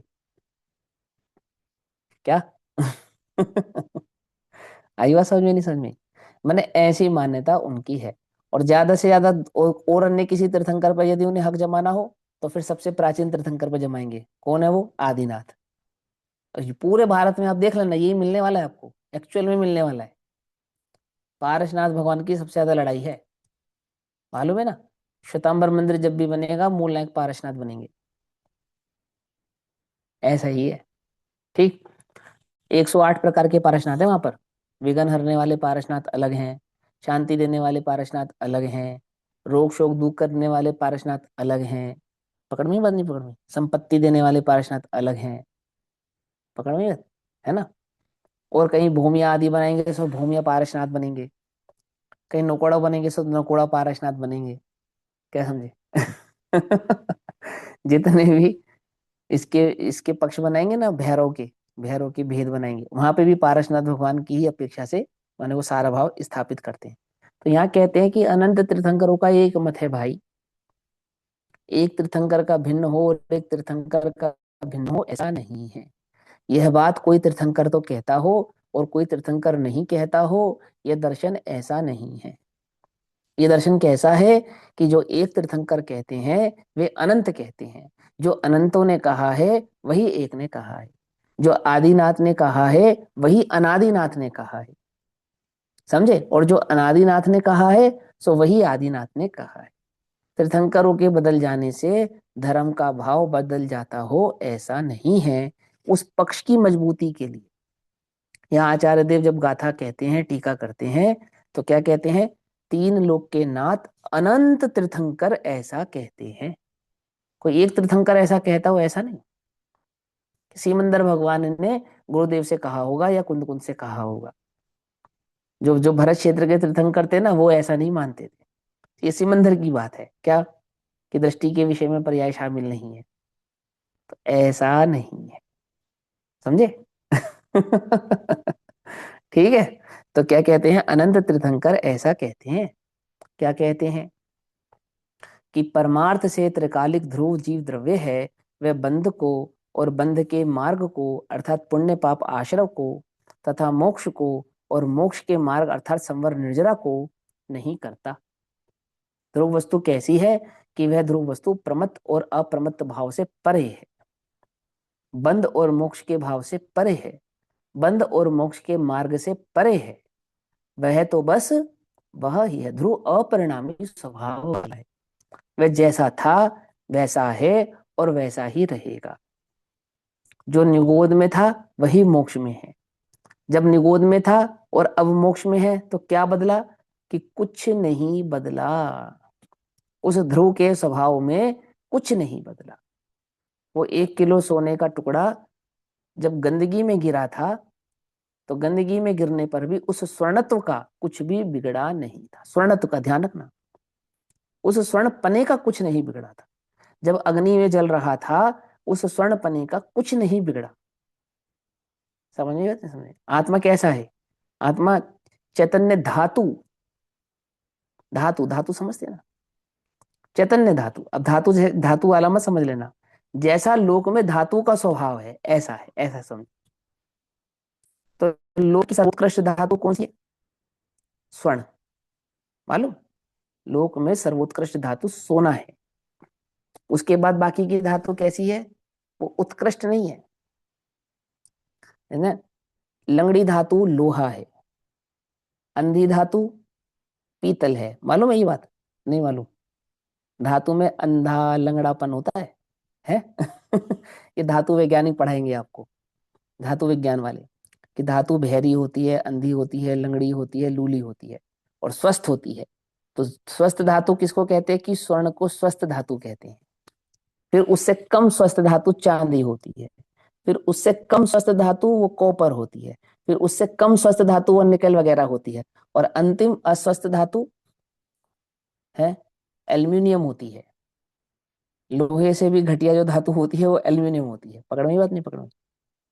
क्या? आई बात समझ में? नहीं समझ में? मैंने ऐसी मान्यता उनकी है। और ज्यादा से ज्यादा और अन्य किसी तीर्थंकर पर यदि उन्हें हक जमाना हो, तो फिर सबसे प्राचीन तीर्थंकर पर जमाएंगे। कौन है वो? आदिनाथ। और ये पूरे भारत में आप देख लेना, यही मिलने वाला है आपको, एक्चुअल में मिलने वाला है। पारसनाथ भगवान की सबसे ज्यादा लड़ाई है, मालूम है ना? श्वेतांबर मंदिर जब भी बनेगा, मूल नायक पारसनाथ बनेंगे। ऐसा ही है। ठीक। 108 प्रकार के पारसनाथ है वहां पर। विघ्न हरने वाले पारसनाथ अलग हैं, शांति देने वाले पारसनाथ अलग हैं, रोग शोक दूर करने वाले पारसनाथ अलग हैं। पकड़ में? बात नहीं पकड़ में? संपत्ति देने वाले पारसनाथ अलग हैं। पकड़ में? है ना? और कहीं भूमिया आदि बनाएंगे, सब भूमिया पारसनाथ बनेंगे। कहीं नकोड़ा बनेंगे, सब नकोड़ा पारसनाथ बनेंगे। क्या समझे? जितने भी इसके इसके पक्ष बनाएंगे ना, भैरव के भेद बनाएंगे, वहां पे भी पारसनाथ भगवान की ही अपेक्षा से माने वो सारा भाव स्थापित करते हैं। तो यहाँ कहते हैं कि अनंत तीर्थंकरों का एक मत है भाई, एक तीर्थंकर का भिन्न हो और एक तीर्थंकर का भिन्न हो, ऐसा नहीं है। यह बात कोई तीर्थंकर तो कहता हो और कोई तीर्थंकर नहीं कहता हो, यह दर्शन ऐसा नहीं है। ये दर्शन कैसा है? कि जो एक तीर्थंकर कहते हैं वे अनंत कहते हैं, जो अनंतों ने कहा है वही एक ने कहा है, जो आदिनाथ ने कहा है वही अनादिनाथ ने कहा है। समझे? और जो अनादिनाथ ने कहा है सो वही आदिनाथ ने कहा है। तीर्थंकरों के बदल जाने से धर्म का भाव बदल जाता हो, ऐसा नहीं है। उस पक्ष की मजबूती के लिए यहाँ आचार्य देव जब गाथा कहते हैं, टीका करते हैं, तो क्या कहते हैं? तीन लोक के नाथ अनंत तीर्थंकर ऐसा कहते हैं। कोई एक तीर्थंकर ऐसा कहता हो ऐसा नहीं। सीमंदर भगवान ने गुरुदेव से कहा होगा या कुंद कुंद से कहा होगा। जो जो भरत क्षेत्र के तीर्थंकर थे ना, वो ऐसा नहीं मानते थे। ये सिमंदर की बात है क्या, कि दृष्टि के विषय में पर्याय शामिल नहीं है। तो ऐसा नहीं है। समझे? ठीक है। तो क्या कहते हैं, अनंत तीर्थंकर ऐसा कहते हैं, क्या कहते हैं कि परमार्थ से त्रिकालिक ध्रुव जीव द्रव्य है, वह बंध को और बंध के मार्ग को अर्थात पुण्य पाप आश्रव को तथा मोक्ष को और मोक्ष के मार्ग अर्थात संवर निर्जरा को नहीं करता। ध्रुव वस्तु कैसी है कि वह ध्रुव वस्तु प्रमत्त और अप्रमत्त भाव से परे है, बंध और मोक्ष के भाव से परे है, बंध और मोक्ष के मार्ग से परे है। वह तो बस वह ही है, ध्रुव अपरिणामी स्वभाव वाला है। वह जैसा था वैसा है और वैसा ही रहेगा। जो निगोद में था वही मोक्ष में है, जब निगोद में था और अब मोक्ष में है तो क्या बदला कि कुछ नहीं बदला। उस ध्रुव के स्वभाव में कुछ नहीं बदला। वो 1 किलो सोने का टुकड़ा जब गंदगी में गिरा था तो गंदगी में गिरने पर भी उस स्वर्णत्व का कुछ भी बिगड़ा नहीं था। स्वर्णत्व का ध्यान रखना, उस स्वर्ण पने का कुछ नहीं बिगड़ा था। जब अग्नि में जल रहा था उस स्वर्ण पने का कुछ नहीं बिगड़ा। समझ में आते, समझ? आत्मा कैसा है? आत्मा चैतन्य धातु, धातु धातु समझते हैं ना, चैतन्य धातु। अब धातु धातु वाला मत समझ लेना, जैसा लोक में धातु का स्वभाव है, ऐसा समझ। तो लोक की सर्वोत्कृष्ट धातु कौन सी है? स्वर्ण, मालूम? लोक में सर्वोत्कृष्ट धातु सोना है। उसके बाद बाकी की धातु कैसी है? वो उत्कृष्ट नहीं है ना। लंगड़ी धातु लोहा है, अंधी धातु पीतल है। मालूम है ये बात? नहीं मालूम? धातु में अंधा लंगड़ापन होता है? ये धातु वैज्ञानिक पढ़ाएंगे आपको, धातु विज्ञान वाले, कि धातु बहरी होती है, अंधी होती है, लंगड़ी होती है, लूली होती है और स्वस्थ होती है। तो स्वस्थ धातु किसको कहते हैं? कि स्वर्ण को स्वस्थ धातु कहते हैं। फिर उससे कम स्वस्थ धातु चांदी होती है, फिर उससे कम स्वस्थ धातु वो कॉपर होती है, फिर उससे कम स्वस्थ धातु वो निकल वगैरह होती है, और अंतिम अस्वस्थ धातु है एल्यूमिनियम होती है। लोहे से भी घटिया जो धातु होती है वो एल्यूमिनियम होती है। पकड़ में बात? नहीं पकड़ में?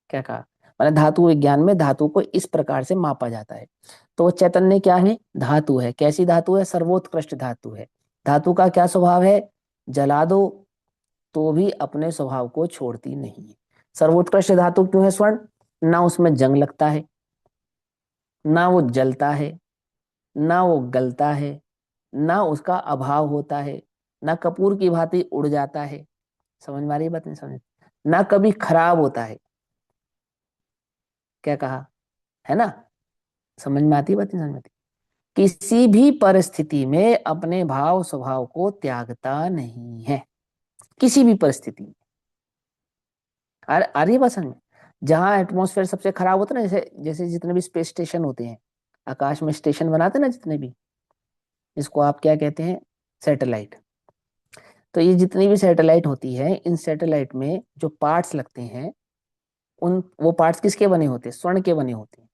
क्या कहा? मैंने धातु विज्ञान में धातु को इस प्रकार से मापा जाता है। तो चैतन्य क्या है? धातु है। कैसी धातु है? सर्वोत्कृष्ट धातु है। धातु का क्या स्वभाव है? जला दो तो भी अपने स्वभाव को छोड़ती नहीं है। सर्वोत्कृष्ट धातु क्यों है स्वर्ण? ना उसमें जंग लगता है, ना वो जलता है, ना वो गलता है, ना उसका अभाव होता है, ना कपूर की भांति उड़ जाता है। समझ में आ रही बात? नहीं समझ? ना कभी खराब होता है। क्या कहा? है ना? समझ में आती बात? नहीं समझ में आती? किसी भी परिस्थिति में अपने भाव स्वभाव को त्यागता नहीं है, किसी भी परिस्थिति में। आ रही है बात समझ में? जहां एटमॉस्फेयर सबसे खराब होता है ना, जैसे जैसे जितने भी स्पेस स्टेशन होते हैं, आकाश में स्टेशन बनाते हैं ना जितने भी, इसको आप क्या कहते हैं? सैटेलाइट। तो ये जितनी भी सैटेलाइट होती है, इन सैटेलाइट में जो पार्ट्स लगते हैं, उन वो पार्ट्स किसके बने होते हैं? स्वर्ण के बने होते हैं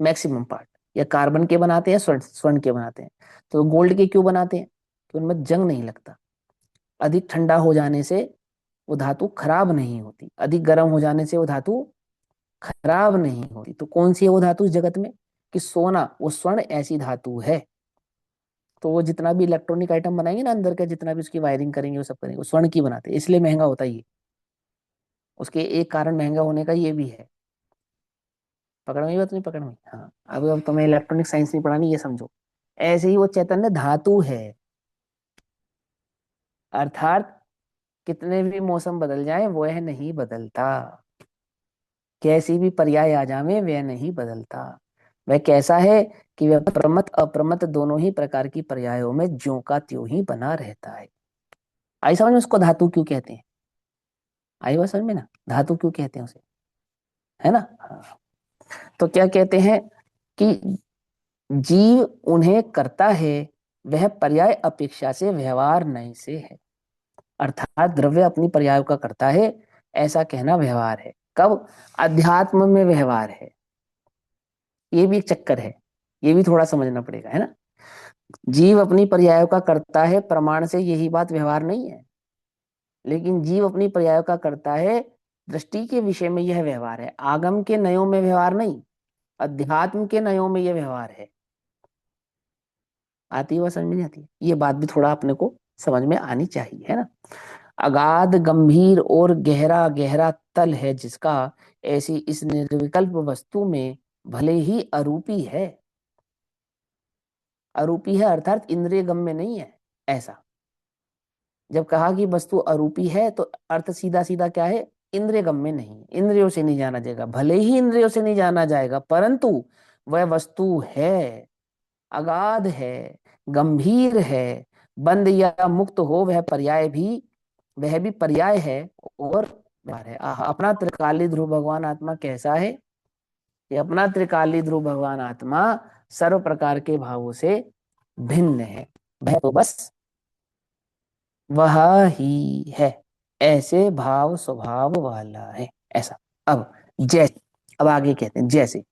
मैक्सिमम पार्ट। या कार्बन के बनाते हैं, स्वर्ण स्वर्ण के बनाते हैं। तो गोल्ड के क्यों बनाते हैं? कि उनमें जंग नहीं लगता। अधिक ठंडा हो जाने से वो धातु खराब नहीं होती, अधिक गर्म हो जाने से वो धातु खराब नहीं होती। तो कौन सी है वो धातु इस जगत में? कि सोना, वो स्वर्ण ऐसी धातु है। तो वो जितना भी इलेक्ट्रॉनिक आइटम बनाएंगे ना अंदर का, जितना भी उसकी वायरिंग करेंगे वो सब करेंगे, वो स्वर्ण की बनाते हैं, इसलिए महंगा होता है ये। उसके एक कारण महंगा होने का ये भी है। पकड़ में बात? नहीं पकड़ में? हाँ। अब तुम्हें इलेक्ट्रॉनिक साइंस नहीं पढ़ानी, ये समझो। ऐसे ही वो चैतन्य धातु है, अर्थात कितने भी मौसम बदल जाए वह नहीं बदलता, कैसी भी पर्याय आ जावे वह नहीं बदलता। वह कैसा है? कि वह प्रमत अप्रमत दोनों ही प्रकार की पर्यायों में ज्यों का त्यों ही बना रहता है। आई समझ में? उसको धातु क्यों कहते हैं? आई बात समझ में ना? धातु क्यों कहते हैं उसे? है ना? हाँ। तो क्या कहते हैं कि जीव उन्हें करता है, वह पर्याय अपेक्षा से व्यवहार नहीं से है। अर्थात द्रव्य अपनी पर्यायों का करता है, ऐसा कहना व्यवहार है। कब? अध्यात्म में व्यवहार है। ये भी एक चक्कर है, ये भी थोड़ा समझना पड़ेगा, है ना। जीव अपनी पर्यायों का करता है, प्रमाण से यही बात व्यवहार नहीं है, लेकिन जीव अपनी पर्यायों का करता है, दृष्टि के विषय में यह व्यवहार है, आगम के नयों में व्यवहार नहीं। अध्यात्म के नयों में ये व्यवहार है। आती है, वह समझ में नहीं आती है? ये बात भी थोड़ा अपने को समझ में आनी चाहिए, है ना। अगाध गंभीर और गहरा गहरा तल है जिसका, ऐसी इस निर्विकल्प वस्तु में भले ही अरूपी है। अरूपी है अर्थात इंद्रिय गम्य नहीं है, ऐसा। जब कहा कि वस्तु अरूपी है तो अर्थ सीधा सीधा क्या है, इंद्रिय गम्य नहीं है, इंद्रियों से नहीं जाना जाएगा। भले ही इंद्रियों से नहीं जाना जाएगा परंतु वह वस्तु है, अगाध है, गंभीर है, बंद या मुक्त हो वह पर्याय भी, वह भी पर्याय है और व्यवहार है। अपना त्रिकाली ध्रुव भगवान आत्मा कैसा है? ये अपना त्रिकाली ध्रुव भगवान आत्मा सर्व प्रकार के भावों से भिन्न है। वह तो बस वह ही है, ऐसे भाव स्वभाव वाला है, ऐसा। अब जैसे, अब आगे कहते हैं, जैसे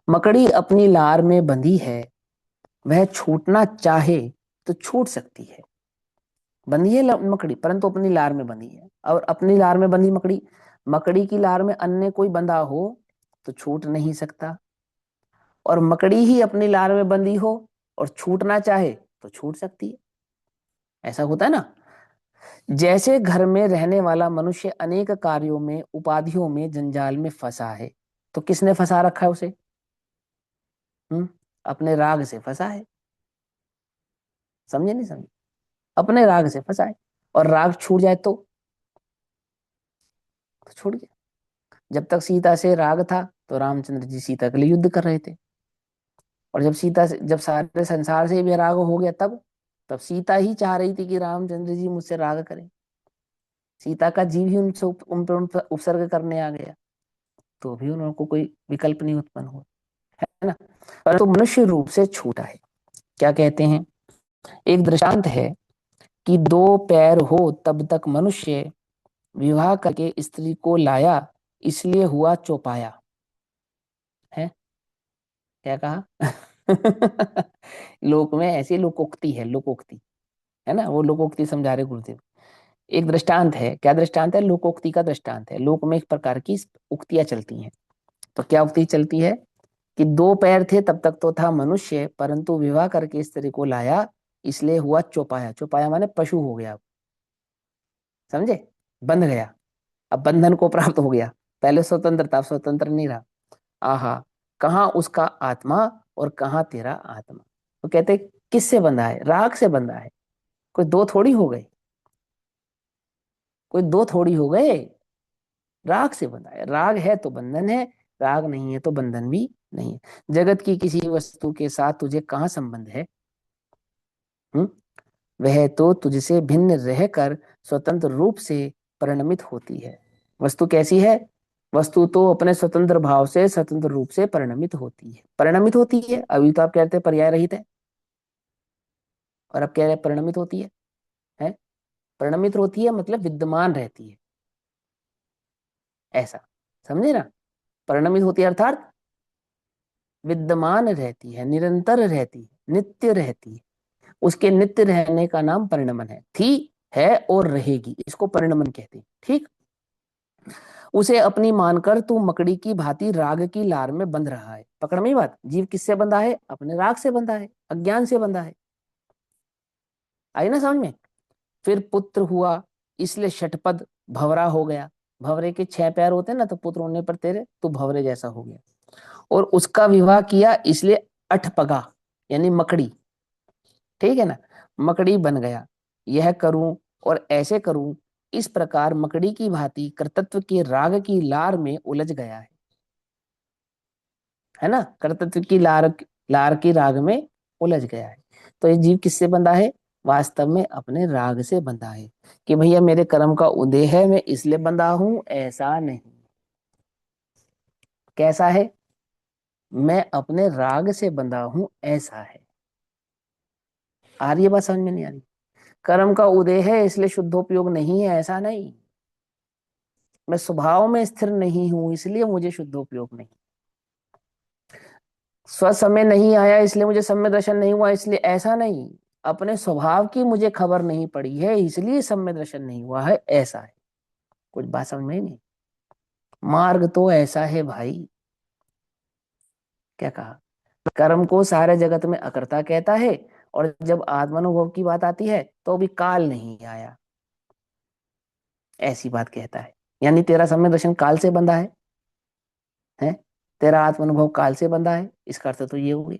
मकड़ी अपनी लार में बंधी है, वह छूटना चाहे तो छूट सकती है। बंधी है मकड़ी परंतु अपनी लार में बंधी है, और अपनी लार में बंधी मकड़ी, मकड़ी की लार में अन्य कोई बंधा हो तो छूट नहीं सकता, और मकड़ी ही अपनी लार में बंधी हो और छूटना चाहे तो छूट सकती है। ऐसा होता है ना। जैसे घर में रहने वाला मनुष्य अनेक कार्यों में, उपाधियों में, जंजाल में फंसा है, तो किसने फंसा रखा है उसे? अपने राग से फंसा है। समझे नहीं समझे? अपने राग से फंसा है, और राग छूट जाए तो छूट गया। जब तक सीता से राग था तो रामचंद्र जी सीता के लिए युद्ध कर रहे थे, और जब सीता से, जब सारे संसार से भी राग हो गया, तब सीता ही चाह रही थी कि रामचंद्र जी मुझसे राग करें। सीता का जीव ही उनसे उन पर उपसर्ग करने आ गया, तो भी उनको कोई विकल्प नहीं उत्पन्न हुआ, है ना। परंतु मनुष्य रूप से छूटा है। क्या कहते हैं? एक दृष्टांत है कि दो पैर हो तब तक मनुष्य, विवाह करके स्त्री को लाया इसलिए हुआ चौपाया। है, क्या कहा? लोक में ऐसी लोकोक्ति है, लोकोक्ति, है ना, वो लोकोक्ति समझा रहे गुरुदेव। एक दृष्टांत है, क्या दृष्टांत है? लोकोक्ति का दृष्टांत है। लोक में एक प्रकार की उक्तियां चलती हैं। तो क्या उक्ति चलती है कि दो पैर थे तब तक तो था मनुष्य, परंतु विवाह करके स्त्री को लाया इसलिए हुआ चौपाया। चौपाया माने पशु हो गया, समझे, बंध गया, अब बंधन को प्राप्त हो गया। पहले स्वतंत्र था, अब स्वतंत्र नहीं रहा। आहा, कहाँ उसका आत्मा और कहाँ तेरा आत्मा। तो कहते किससे बंधा है? राग से बंधा है। कोई दो थोड़ी हो गए, कोई दो थोड़ी हो गए, राग से बंधा है। राग है तो बंधन है, राग नहीं है तो बंधन भी नहीं है। जगत की किसी वस्तु के साथ तुझे कहाँ संबंध है? हम्म? वह तो तुझसे भिन्न रहकर स्वतंत्र रूप से परिणमित होती है। वस्तु कैसी है? वस्तु तो अपने स्वतंत्र भाव से स्वतंत्र रूप से परिणमित होती है। परिणमित होती है, अभी तो आप कहते हैं पर्याय रहित है, और अब कह रहे हैं परिणमित होती है? परिणमित होती है मतलब विद्यमान रहती है, ऐसा, समझे ना। परिणमित होती है अर्थात विद्यमान रहती है, निरंतर रहती है, नित्य रहती है। उसके नित्य रहने का नाम परिणमन है। थी, है और रहेगी, इसको परिणमन कहते हैं, ठीक। उसे अपनी मानकर तू मकड़ी की भांति राग की लार में बंध रहा है। पकड़ में बात, जीव किससे बंधा है? अपने राग से बंधा है, अज्ञान से बंधा है। आई ना समझ में? फिर पुत्र हुआ इसलिए षटपद भवरा हो गया। भवरे के छह पैर होते हैं ना, तो पुत्र होने पर तेरे तो भवरे जैसा हो गया। और उसका विवाह किया इसलिए अठपगा, यानी मकड़ी, ठीक है ना, मकड़ी बन गया। यह करूं और ऐसे करूं, इस प्रकार मकड़ी की भांति कर्तृत्व के राग की लार में उलझ गया है ना। कर्तृत्व की लार, लार की राग में उलझ गया है। तो ये जीव किससे बंधा है? वास्तव में अपने राग से बंधा है, कि भैया मेरे कर्म का उदय है मैं इसलिए बंधा हूं, ऐसा नहीं। कैसा है? मैं अपने राग से बंधा हूं, ऐसा है। आ रही है बात समझ में? नहीं आ रही? कर्म का उदय है इसलिए शुद्धोपयोग नहीं है, ऐसा नहीं। मैं स्वभाव में स्थिर नहीं हूं इसलिए मुझे शुद्धोपयोग नहीं। स्वसमय नहीं आया इसलिए मुझे सम्य दर्शन नहीं हुआ, इसलिए ऐसा नहीं। अपने स्वभाव की मुझे खबर नहीं पड़ी है इसलिए सम्य दर्शन नहीं हुआ है, ऐसा है। कुछ बात समझ में नहीं? मार्ग तो ऐसा है भाई, क्या कहा? कर्म को सारे जगत में अकर्ता कहता है, और जब आत्मानुभव की बात आती है तो भी काल नहीं आया, ऐसी बात कहता है। यानी तेरा सम्यक दर्शन काल से बंधा है? तेरा आत्मानुभव काल से बंधा है, इसका अर्थ तो ये हो गया।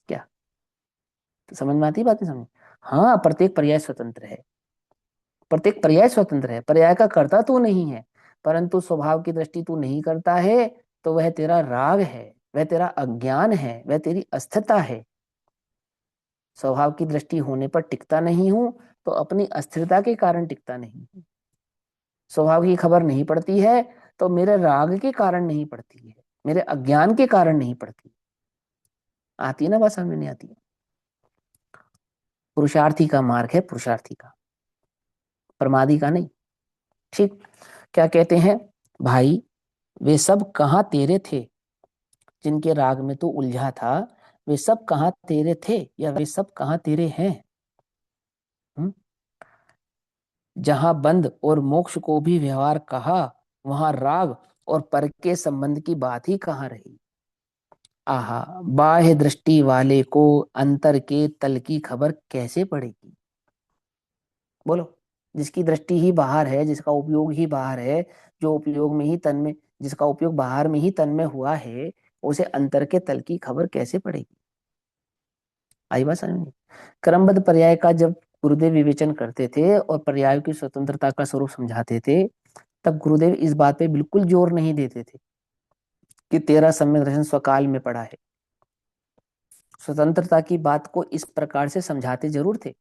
क्या? तो समझ में आती है बात? नहीं समझ? हाँ, प्रत्येक पर्याय स्वतंत्र है, प्रत्येक पर्याय स्वतंत्र है, पर्याय का कर्ता तू नहीं है, परंतु स्वभाव की दृष्टि तू नहीं करता है, तो वह तेरा राग है, वह तेरा अज्ञान है, वह तेरी अस्थिरता है। स्वभाव की दृष्टि होने पर टिकता नहीं हूं, तो अपनी अस्थिरता के कारण टिकता नहीं हूं। स्वभाव की खबर नहीं पड़ती है, तो मेरे राग के कारण नहीं पड़ती है, मेरे अज्ञान के कारण नहीं पड़ती। आती है ना बात? समझ में नहीं आती है? पुरुषार्थी का मार्ग है, पुरुषार्थी का, प्रमादी का नहीं। ठीक। क्या कहते हैं? भाई, वे सब कहाँ तेरे थे जिनके राग में तू उलझा था? वे सब कहाँ तेरे थे, या वे सब कहाँ तेरे हैं? हुँ? जहां बंध और मोक्ष को भी व्यवहार कहा, वहां राग और पर के संबंध की बात ही कहाँ रही? आहा, बाह्य दृष्टि वाले को अंतर के तल की खबर कैसे पड़ेगी? बोलो। जिसकी दृष्टि ही बाहर है, जिसका उपयोग ही बाहर है, जो उपयोग में ही तन में, जिसका उपयोग बाहर में ही तन में हुआ है, उसे अंतर के तल की खबर कैसे पड़ेगी? आई बात समझ में? क्रमबद्ध पर्याय का जब गुरुदेव विवेचन करते थे और पर्यायों की स्वतंत्रता का स्वरूप समझाते थे, तब गुरुदेव इस बात पे बिल्कुल जोर नहीं देते थे कि तेरा सम्यक दर्शन स्वकाल में पड़ा है। स्वतंत्रता की बात को इस प्रकार से समझाते जरूर थे,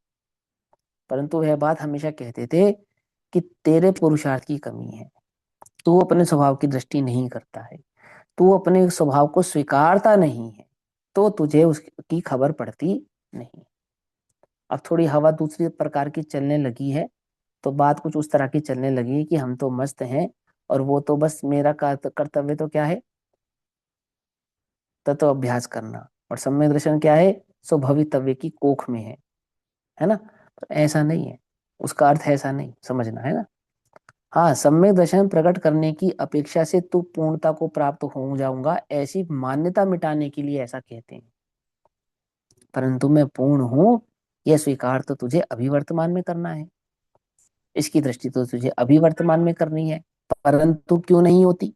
परंतु वह बात हमेशा कहते थे कि तेरे पुरुषार्थ की कमी है, तू अपने स्वभाव की दृष्टि नहीं करता है, तू अपने स्वभाव को स्वीकारता नहीं है, तो तुझे उसकी खबर पड़ती नहीं। अब थोड़ी हवा दूसरी प्रकार की चलने लगी है, तो बात कुछ उस तरह की चलने लगी है कि हम तो मस्त हैं, और वो तो बस मेरा कर्तव्य तो क्या है? तत्व अभ्यास करना। और सम्यक दर्शन क्या है? सो भवितव्य की कोख में है ना? तो ऐसा नहीं है, उसका अर्थ ऐसा नहीं समझना, है ना? हाँ, सम्यक दर्शन प्रकट करने की अपेक्षा से तू पूर्णता को प्राप्त हो जाऊंगा, ऐसी मान्यता मिटाने के लिए ऐसा कहते हैं। परंतु मैं पूर्ण हूं, यह स्वीकार तो तुझे अभी वर्तमान में करना है, इसकी दृष्टि तो तुझे अभी वर्तमान में करनी है। परंतु क्यों नहीं होती?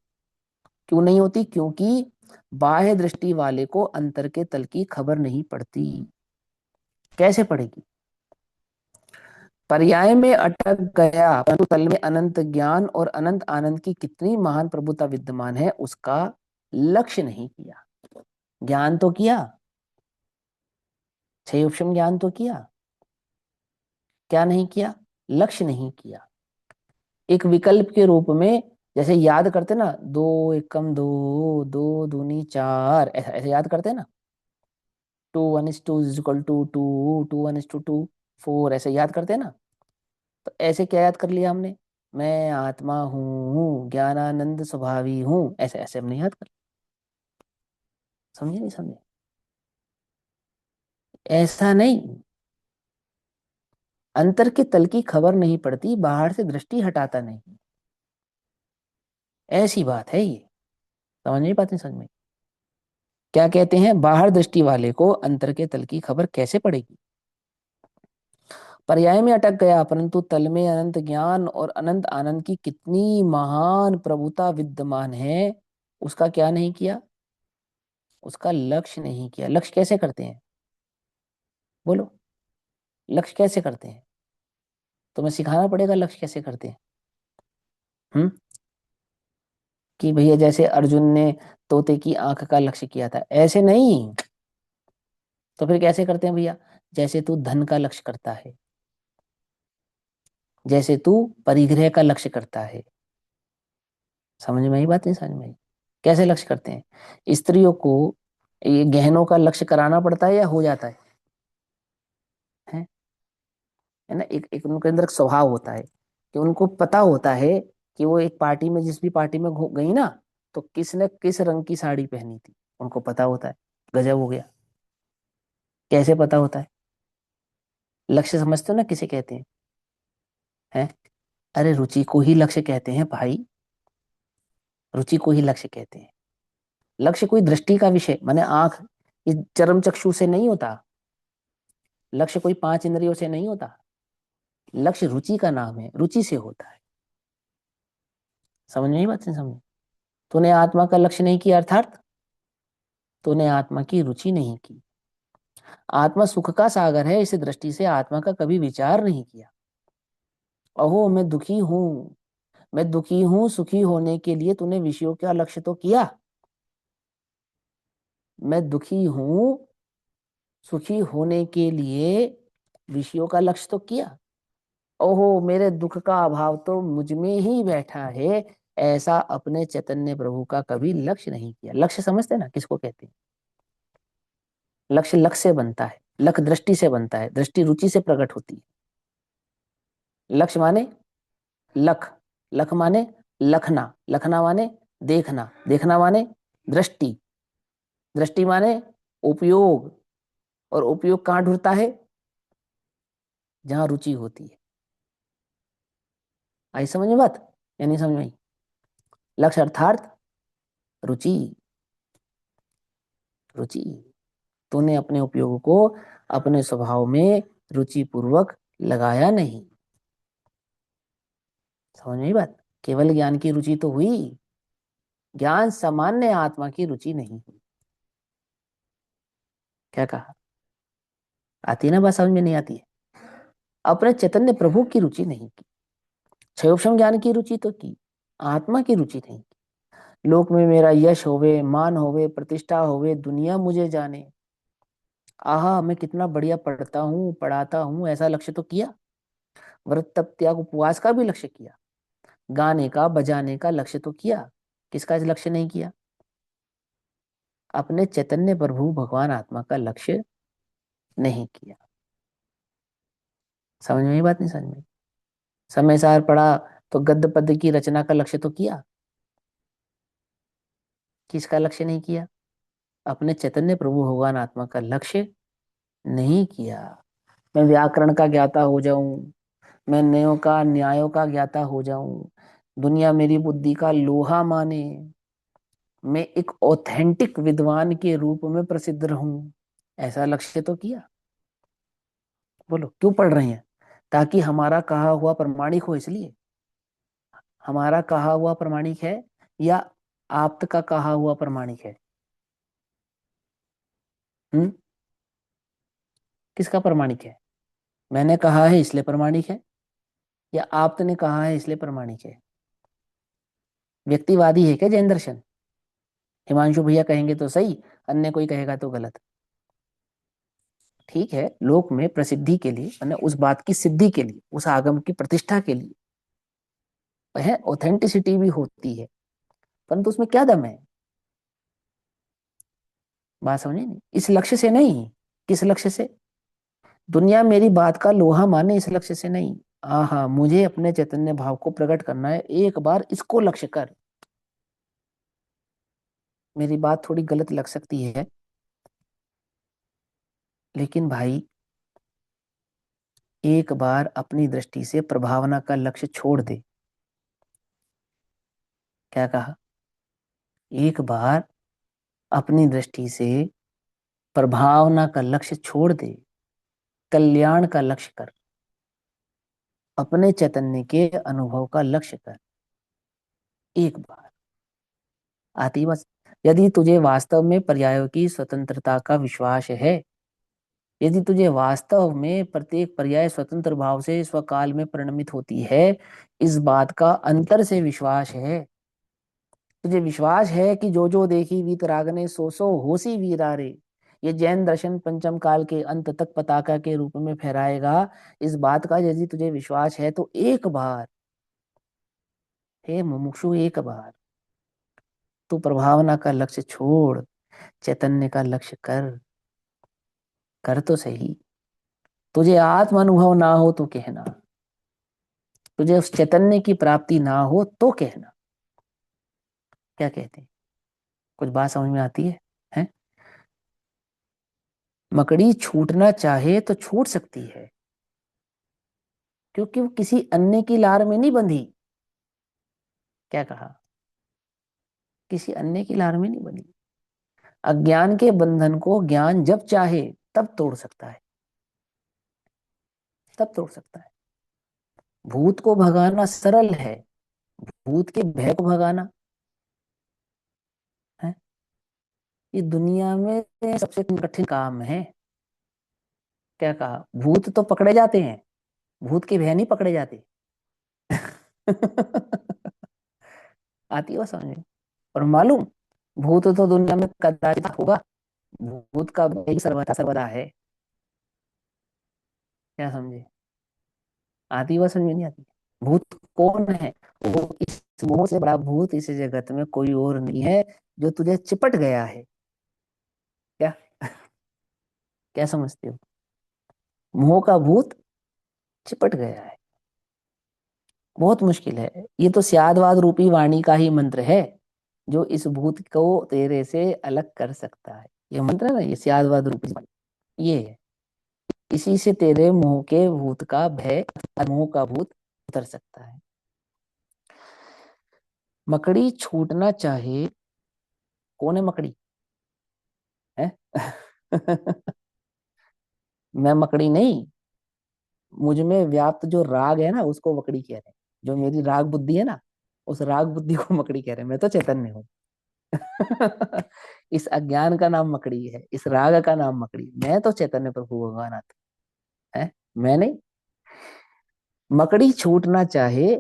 क्यों नहीं होती? क्योंकि बाह्य दृष्टि वाले को अंतर के तल की खबर नहीं पड़ती। कैसे पड़ेगी? पर्याय में अटक गया, परंतु तल में अनंत ज्ञान और अनंत आनंद की कितनी महान प्रभुता विद्यमान है, उसका लक्ष्य नहीं किया। ज्ञान तो किया, छह उपशम ज्ञान तो किया, क्या नहीं किया? लक्ष्य नहीं किया। एक विकल्प के रूप में, जैसे याद करते ना, दो एकम दो, दो दूनी चार, ऐसा ऐसे याद करते ना, 2 1 is 2 = 2, 2 2 1 is 2 4, ऐसे याद करते हैं ना? तो ऐसे क्या याद कर लिया हमने? मैं आत्मा हूँ, ज्ञानानंद स्वभावी हूँ, ऐसे ऐसे हमने याद कर। समझे नहीं समझे? ऐसा नहीं। अंतर के तल की खबर नहीं पड़ती, बाहर से दृष्टि हटाता नहीं, ऐसी बात है ये। समझ नहीं पाते? समझ में? क्या कहते हैं? बाहर दृष्टि वाले को अंतर के तल की खबर कैसे पड़ेगी? पर्याय में अटक गया, परंतु तल में अनंत ज्ञान और अनंत आनंद की कितनी महान प्रभुता विद्यमान है, उसका क्या नहीं किया? उसका लक्ष्य नहीं किया। लक्ष्य कैसे करते हैं? बोलो, लक्ष्य कैसे करते हैं? तुम्हें सिखाना पड़ेगा लक्ष्य कैसे करते हैं। हम्म। कि भैया जैसे अर्जुन ने तोते की आंख का लक्ष्य किया था, ऐसे नहीं। तो फिर कैसे करते हैं भैया? जैसे तू धन का लक्ष्य करता है, जैसे तू परिग्रह का लक्ष्य करता है। समझ में आई बात? नहीं समझ में आई? कैसे लक्ष्य करते हैं? स्त्रियों को ये गहनों का लक्ष्य कराना पड़ता है या हो जाता है ना? एक एक उनके अंदर एक स्वभाव होता है कि उनको पता होता है कि वो एक पार्टी में, जिस भी पार्टी में गई ना, तो किसने किस रंग की साड़ी पहनी थी, उनको पता होता है। गजब हो गया। कैसे पता होता है? लक्ष्य समझते हो ना किसे कहते हैं? अरे रुचि को ही लक्ष्य कहते हैं भाई, रुचि को ही लक्ष्य कहते हैं। लक्ष्य कोई दृष्टि का विषय माने आंख, इस चरम चक्षु से नहीं होता। लक्ष्य कोई पांच इंद्रियों से नहीं होता। लक्ष्य रुचि का नाम है, रुचि से होता है। समझ में ही बात नहीं समझ? तूने आत्मा का लक्ष्य नहीं किया, अर्थात तूने आत्मा की रुचि नहीं की। आत्मा सुख का सागर है, इस दृष्टि से आत्मा का कभी विचार नहीं किया। अहो मैं दुखी हूं, मैं दुखी हूं, सुखी होने के लिए तूने विषयों का लक्ष्य तो किया। मैं दुखी हूं, सुखी होने के लिए विषयों का लक्ष्य तो किया। ओहो मेरे दुख का अभाव तो मुझ में ही बैठा है, ऐसा अपने चैतन्य प्रभु का कभी लक्ष्य नहीं किया। लक्ष्य समझते ना किसको कहते हैं? लक्ष्य लक्ष्य से बनता है, लक्ष्य दृष्टि से बनता है, दृष्टि रुचि से प्रकट होती है। लक्ष्य माने लख, लख माने लखना, लखना माने देखना, देखना माने दृष्टि, दृष्टि माने उपयोग, और उपयोग कहाँ ढूंढता है? जहां रुचि होती है। आई समझ में बात या नहीं समझ में आई? लक्ष्य अर्थात रुचि, रुचि। तूने अपने उपयोग को अपने स्वभाव में रुचि पूर्वक लगाया नहीं। समझ में आई बात? केवल ज्ञान की रुचि तो हुई, ज्ञान सामान्य आत्मा की रुचि नहीं हुई। क्या कहा? आती है ना बात? समझ में नहीं आती है? अपने चैतन्य प्रभु की रुचि नहीं की। क्षयोक्षम ज्ञान की रुचि तो की, आत्मा की रुचि नहीं की। लोक में मेरा यश होवे, मान होवे, प्रतिष्ठा होवे, दुनिया मुझे जाने, आहा मैं कितना बढ़िया पढ़ता हूँ, पढ़ाता हूँ, ऐसा लक्ष्य तो किया। व्रत तप त्याग उपवास का भी लक्ष्य किया, गाने का बजाने का लक्ष्य तो किया। किसका लक्ष्य नहीं किया? अपने चैतन्य प्रभु भगवान आत्मा का लक्ष्य नहीं किया। समझ में ये बात नहीं समझ में? समय सार पढ़ा तो गद्य पद्य की रचना का लक्ष्य तो किया। किसका लक्ष्य नहीं किया? अपने चैतन्य प्रभु भगवान आत्मा का लक्ष्य नहीं किया। मैं व्याकरण का ज्ञाता हो जाऊं, मैं न्यायों का न्यायों का ज्ञाता हो जाऊं, दुनिया मेरी बुद्धि का लोहा माने, मैं एक ऑथेंटिक विद्वान के रूप में प्रसिद्ध रहूं, ऐसा लक्ष्य तो किया। बोलो क्यों पढ़ रहे हैं? ताकि हमारा कहा हुआ प्रमाणिक हो, इसलिए। हमारा कहा हुआ प्रमाणिक है या आप्त का कहा हुआ प्रमाणिक है? हम्म? किसका प्रमाणिक है? मैंने कहा है इसलिए प्रमाणिक है, या आप्त ने कहा है इसलिए प्रमाणिक है? व्यक्तिवादी है क्या जैन दर्शन? हिमांशु भैया कहेंगे तो सही, अन्य कोई कहेगा तो गलत। ठीक है, लोक में प्रसिद्धि के लिए, मैंने उस बात की सिद्धि के लिए, उस आगम की प्रतिष्ठा के लिए वह ऑथेंटिसिटी भी होती है, परंतु उसमें क्या दम है? बात समझे नहीं? इस लक्ष्य से नहीं। किस लक्ष्य से? दुनिया मेरी बात का लोहा माने, इस लक्ष्य से नहीं। हाँ, मुझे अपने चैतन्य भाव को प्रकट करना है, एक बार इसको लक्ष्य कर। मेरी बात थोड़ी गलत लग सकती है, लेकिन भाई एक बार अपनी दृष्टि से प्रभावना का लक्ष्य छोड़ दे। क्या कहा? एक बार अपनी दृष्टि से प्रभावना का लक्ष्य छोड़ दे, कल्याण का लक्ष्य कर, अपने चैतन्य के अनुभव का लक्ष्य कर। एक बार आती बस। यदि तुझे वास्तव में पर्यायों की स्वतंत्रता का विश्वास है, यदि तुझे वास्तव में प्रत्येक पर्याय स्वतंत्र भाव से स्वकाल में परिणमित होती है, इस बात का अंतर से विश्वास है, तुझे विश्वास है कि जो जो देखी वीतरागने सो सो होसी वीरारे, ये जैन दर्शन पंचम काल के अंत तक पताका के रूप में फहराएगा। इस बात का यदि तुझे विश्वास है तो एक बार, हे मुमुक्षु, एक बार तू प्रभावना का लक्ष्य छोड़, चैतन्य का लक्ष्य कर। कर तो सही। तुझे आत्म अनुभव ना हो तो कहना, तुझे उस चैतन्य की प्राप्ति ना हो तो कहना। क्या कहते हैं? कुछ बात समझ में आती है? मकड़ी छूटना चाहे तो छूट सकती है, क्योंकि वो किसी अन्य की लार में नहीं बंधी। क्या कहा? किसी अन्य की लार में नहीं बंधी। अज्ञान के बंधन को ज्ञान जब चाहे तब तोड़ सकता है, तब तोड़ सकता है। भूत को भगाना सरल है, भूत के भय को भगाना है, ये दुनिया में सबसे कठिन काम है। क्या कहा? भूत तो पकड़े जाते हैं, भूत के भय नहीं पकड़े जाते। आती है वो समझ में? और मालूम, भूत तो दुनिया में कदाचित होगा, भूत का भय ही सर्वथा सर्वदा है। क्या समझे? आती है वो समझ में? नहीं आती? भूत कौन है? वो इस मोह से बड़ा भूत इस जगत में कोई और नहीं है, जो तुझे चिपट गया है। क्या? क्या समझते हो? मोह का भूत चिपट गया है। बहुत मुश्किल है। ये तो स्यादवाद रूपी वाणी का ही मंत्र है, जो इस भूत को तेरे से अलग कर सकता है। ये मंत्र है ना, ये स्यादवाद रूपी वाणी, ये है। इसी से तेरे मोह के भूत का भय, मोह का भूत उतर सकता है। मकड़ी छूटना चाहे, कौन है मकड़ी? है? मैं मकड़ी नहीं, मुझ में व्याप्त जो राग है ना, उसको मकड़ी कह रहे हैं। जो मेरी राग बुद्धि है ना, उस राग बुद्धि को मकड़ी कह रहे हैं। मैं तो चैतन्य हूँ। इस अज्ञान का नाम मकड़ी है, इस राग का नाम मकड़ी। मैं तो चैतन्य प्रभु भगवान आता है, मैं नहीं। मकड़ी छूटना चाहे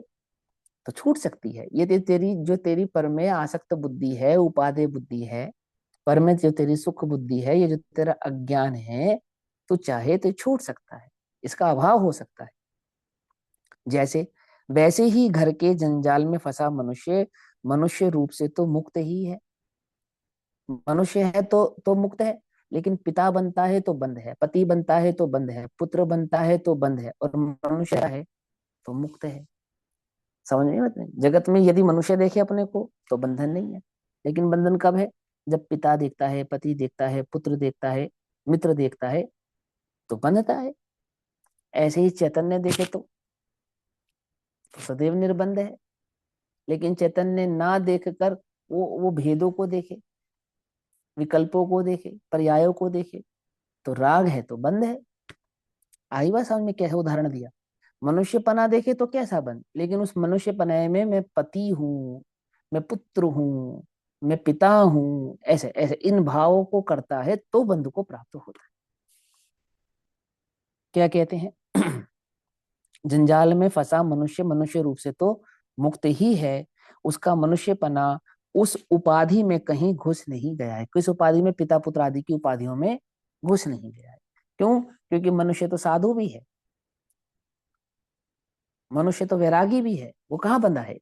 तो छूट सकती है। ये तेरी जो तेरी पर में आसक्त बुद्धि है, उपादेय बुद्धि है, पर में जो तेरी सुख बुद्धि है, ये जो तेरा अज्ञान है, तो चाहे तो छूट सकता है, इसका अभाव हो सकता है। जैसे वैसे ही घर के जंजाल में फंसा मनुष्य मनुष्य रूप से तो मुक्त ही है। मनुष्य है तो मुक्त है, लेकिन पिता बनता है तो बंद है, पति बनता है तो बंद है, पुत्र बनता है तो बंद है, और मनुष्य है तो मुक्त है। समझ में मतलब, जगत में यदि मनुष्य देखे अपने को तो बंधन नहीं है। लेकिन बंधन कब है? जब पिता देखता है, पति देखता है, पुत्र देखता है, मित्र देखता है, तो बंधता है। ऐसे ही चैतन्य देखे तो सदैव निर्बंध है। लेकिन चैतन्य ना देख कर वो भेदों को देखे, विकल्पों को देखे, पर्यायों को देखे, तो राग है तो बंध है। आई बात समझ में? कैसे उदाहरण दिया। मनुष्य पना देखे तो कैसा बंध, लेकिन उस मनुष्य पनाए में मैं पति हूँ, मैं पुत्र हूँ, मैं पिता हूँ, ऐसे ऐसे इन भावों को करता है तो बंध को प्राप्त होता है। क्या कहते हैं? जंजाल में फंसा मनुष्य मनुष्य रूप से तो मुक्त ही है। उसका मनुष्यपना उस उपाधि में कहीं घुस नहीं गया है। किस उपाधि में? पिता पुत्र आदि की उपाधियों में घुस नहीं गया है। क्यों? क्योंकि मनुष्य तो साधु भी है, मनुष्य तो वैरागी भी है, वो कहाँ बंधा है?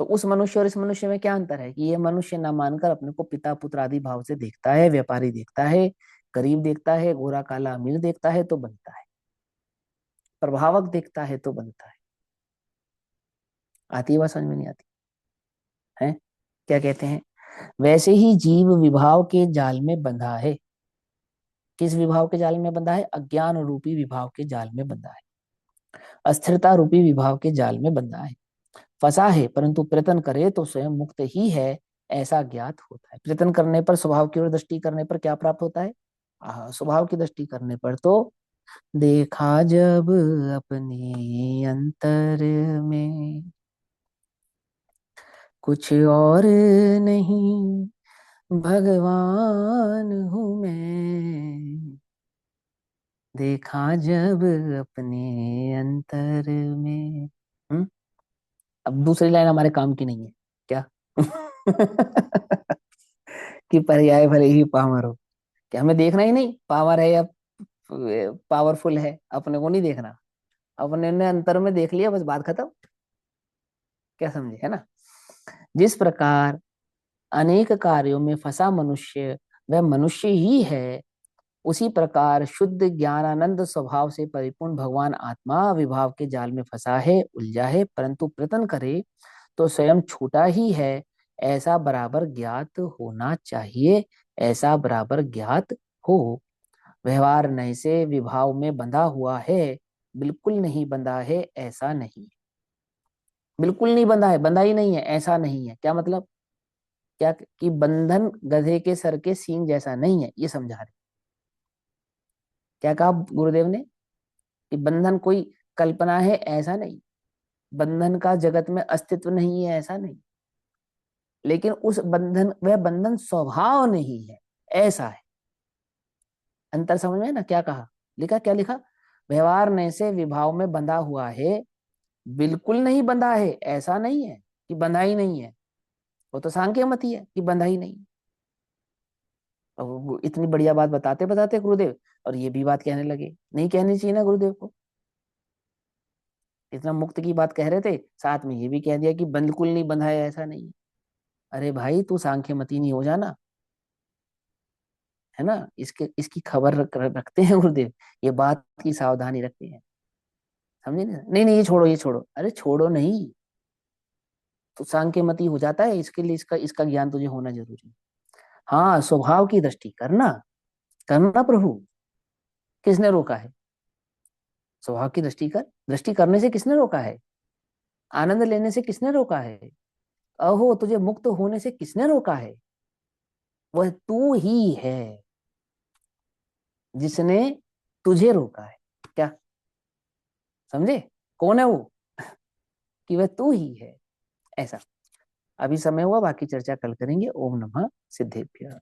तो उस मनुष्य और इस मनुष्य में क्या अंतर है? कि ये मनुष्य ना मानकर अपने को पिता पुत्र आदि भाव से देखता है, व्यापारी देखता है, गरीब देखता है, गोरा काला अमीर देखता है तो बनता है, प्रभावक देखता है तो बनता है। आती है बात समझ में? नहीं आती है? क्या कहते हैं? वैसे ही जीव विभाव के जाल में बंधा है। किस विभाव के जाल में बंधा है? अज्ञान रूपी विभाव के जाल में बंधा है, अस्थिरता रूपी विभाव के जाल में बंधा है, फंसा है। परंतु प्रयत्न करे तो स्वयं मुक्त ही है, ऐसा ज्ञात होता है। प्रयत्न करने पर, स्वभाव की ओर दृष्टि करने पर क्या प्राप्त होता है? स्वभाव की दृष्टि करने पर तो देखा जब अपने अंतर में कुछ और नहीं, भगवान हूं मैं, देखा जब अपने अंतर में। हम्म। अब दूसरी लाइन हमारे काम की नहीं है क्या? कि पर्याय भले ही पामर हो, कि हमें देखना ही नहीं पावर है या पावरफुल है, अपने को नहीं देखना। अपने ने अंतर में देख लिया, बस बात खत्म। क्या समझे? है ना? जिस प्रकार अनेक कार्यों में फंसा मनुष्य वह मनुष्य ही है, उसी प्रकार शुद्ध ज्ञानानंद स्वभाव से परिपूर्ण भगवान आत्मा विभाव के जाल में फंसा है, उलझा है, परंतु प्रयत्न करे तो स्वयं छूटा ही है, ऐसा बराबर ज्ञात होना चाहिए। ऐसा बराबर ज्ञात हो। व्यवहार नहीं से विभाव में बंधा हुआ है, बिल्कुल नहीं बंधा है ऐसा नहीं। बिल्कुल नहीं बंधा है, बंधा ही नहीं है ऐसा नहीं है, क्या मतलब? क्या कि बंधन गधे के सर के सींग जैसा नहीं है, ये समझा रहे। क्या कहा गुरुदेव ने कि बंधन कोई कल्पना है ऐसा नहीं, बंधन का जगत में अस्तित्व नहीं है ऐसा नहीं, लेकिन उस बंधन, वह बंधन स्वभाव नहीं है ऐसा है। अंतर समझ में है ना क्या कहा? लिखा क्या लिखा? व्यवहार ने से विभाव में बंधा हुआ है, बिल्कुल नहीं बंधा है ऐसा नहीं है कि बंधा ही नहीं है। वो तो सांख्य मत ही है कि बंधा ही नहीं। और वो इतनी बढ़िया बात बताते बताते गुरुदेव, और ये भी बात कहने लगे, नहीं कहनी चाहिए ना गुरुदेव को। इतना मुक्त की बात कह रहे थे, साथ में ये भी कह दिया कि बिल्कुल नहीं बंधा है ऐसा नहीं है। अरे भाई तू सांख्य मती नहीं हो जाना, है ना? इसकी खबर रखते हैं गुरुदेव, ये बात की सावधानी रखते हैं। समझे ना? नहीं नहीं ये छोड़ो ये छोड़ो, अरे छोड़ो नहीं, तो सांख्य मती हो जाता है, इसके लिए इसका इसका ज्ञान तुझे होना जरूरी है। हाँ स्वभाव की दृष्टि करना, करना प्रभु, किसने रोका है? स्वभाव की दृष्टि कर, दृष्टि करने से किसने रोका है? आनंद लेने से किसने रोका है? अहो तुझे मुक्त होने से किसने रोका है? वह तू ही है जिसने तुझे रोका है। क्या समझे? कौन है वो? कि वह तू ही है, ऐसा। अभी समय हुआ, बाकी चर्चा कल करेंगे। ओम नमः सिद्धेभ्य।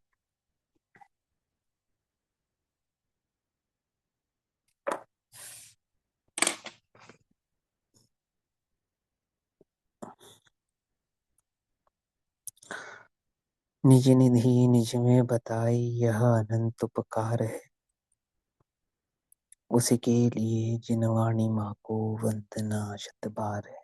निज निधि निज में बताई, यह अनंत उपकार है, उसी के लिए जिनवाणी माँ को वंदना शत बार है।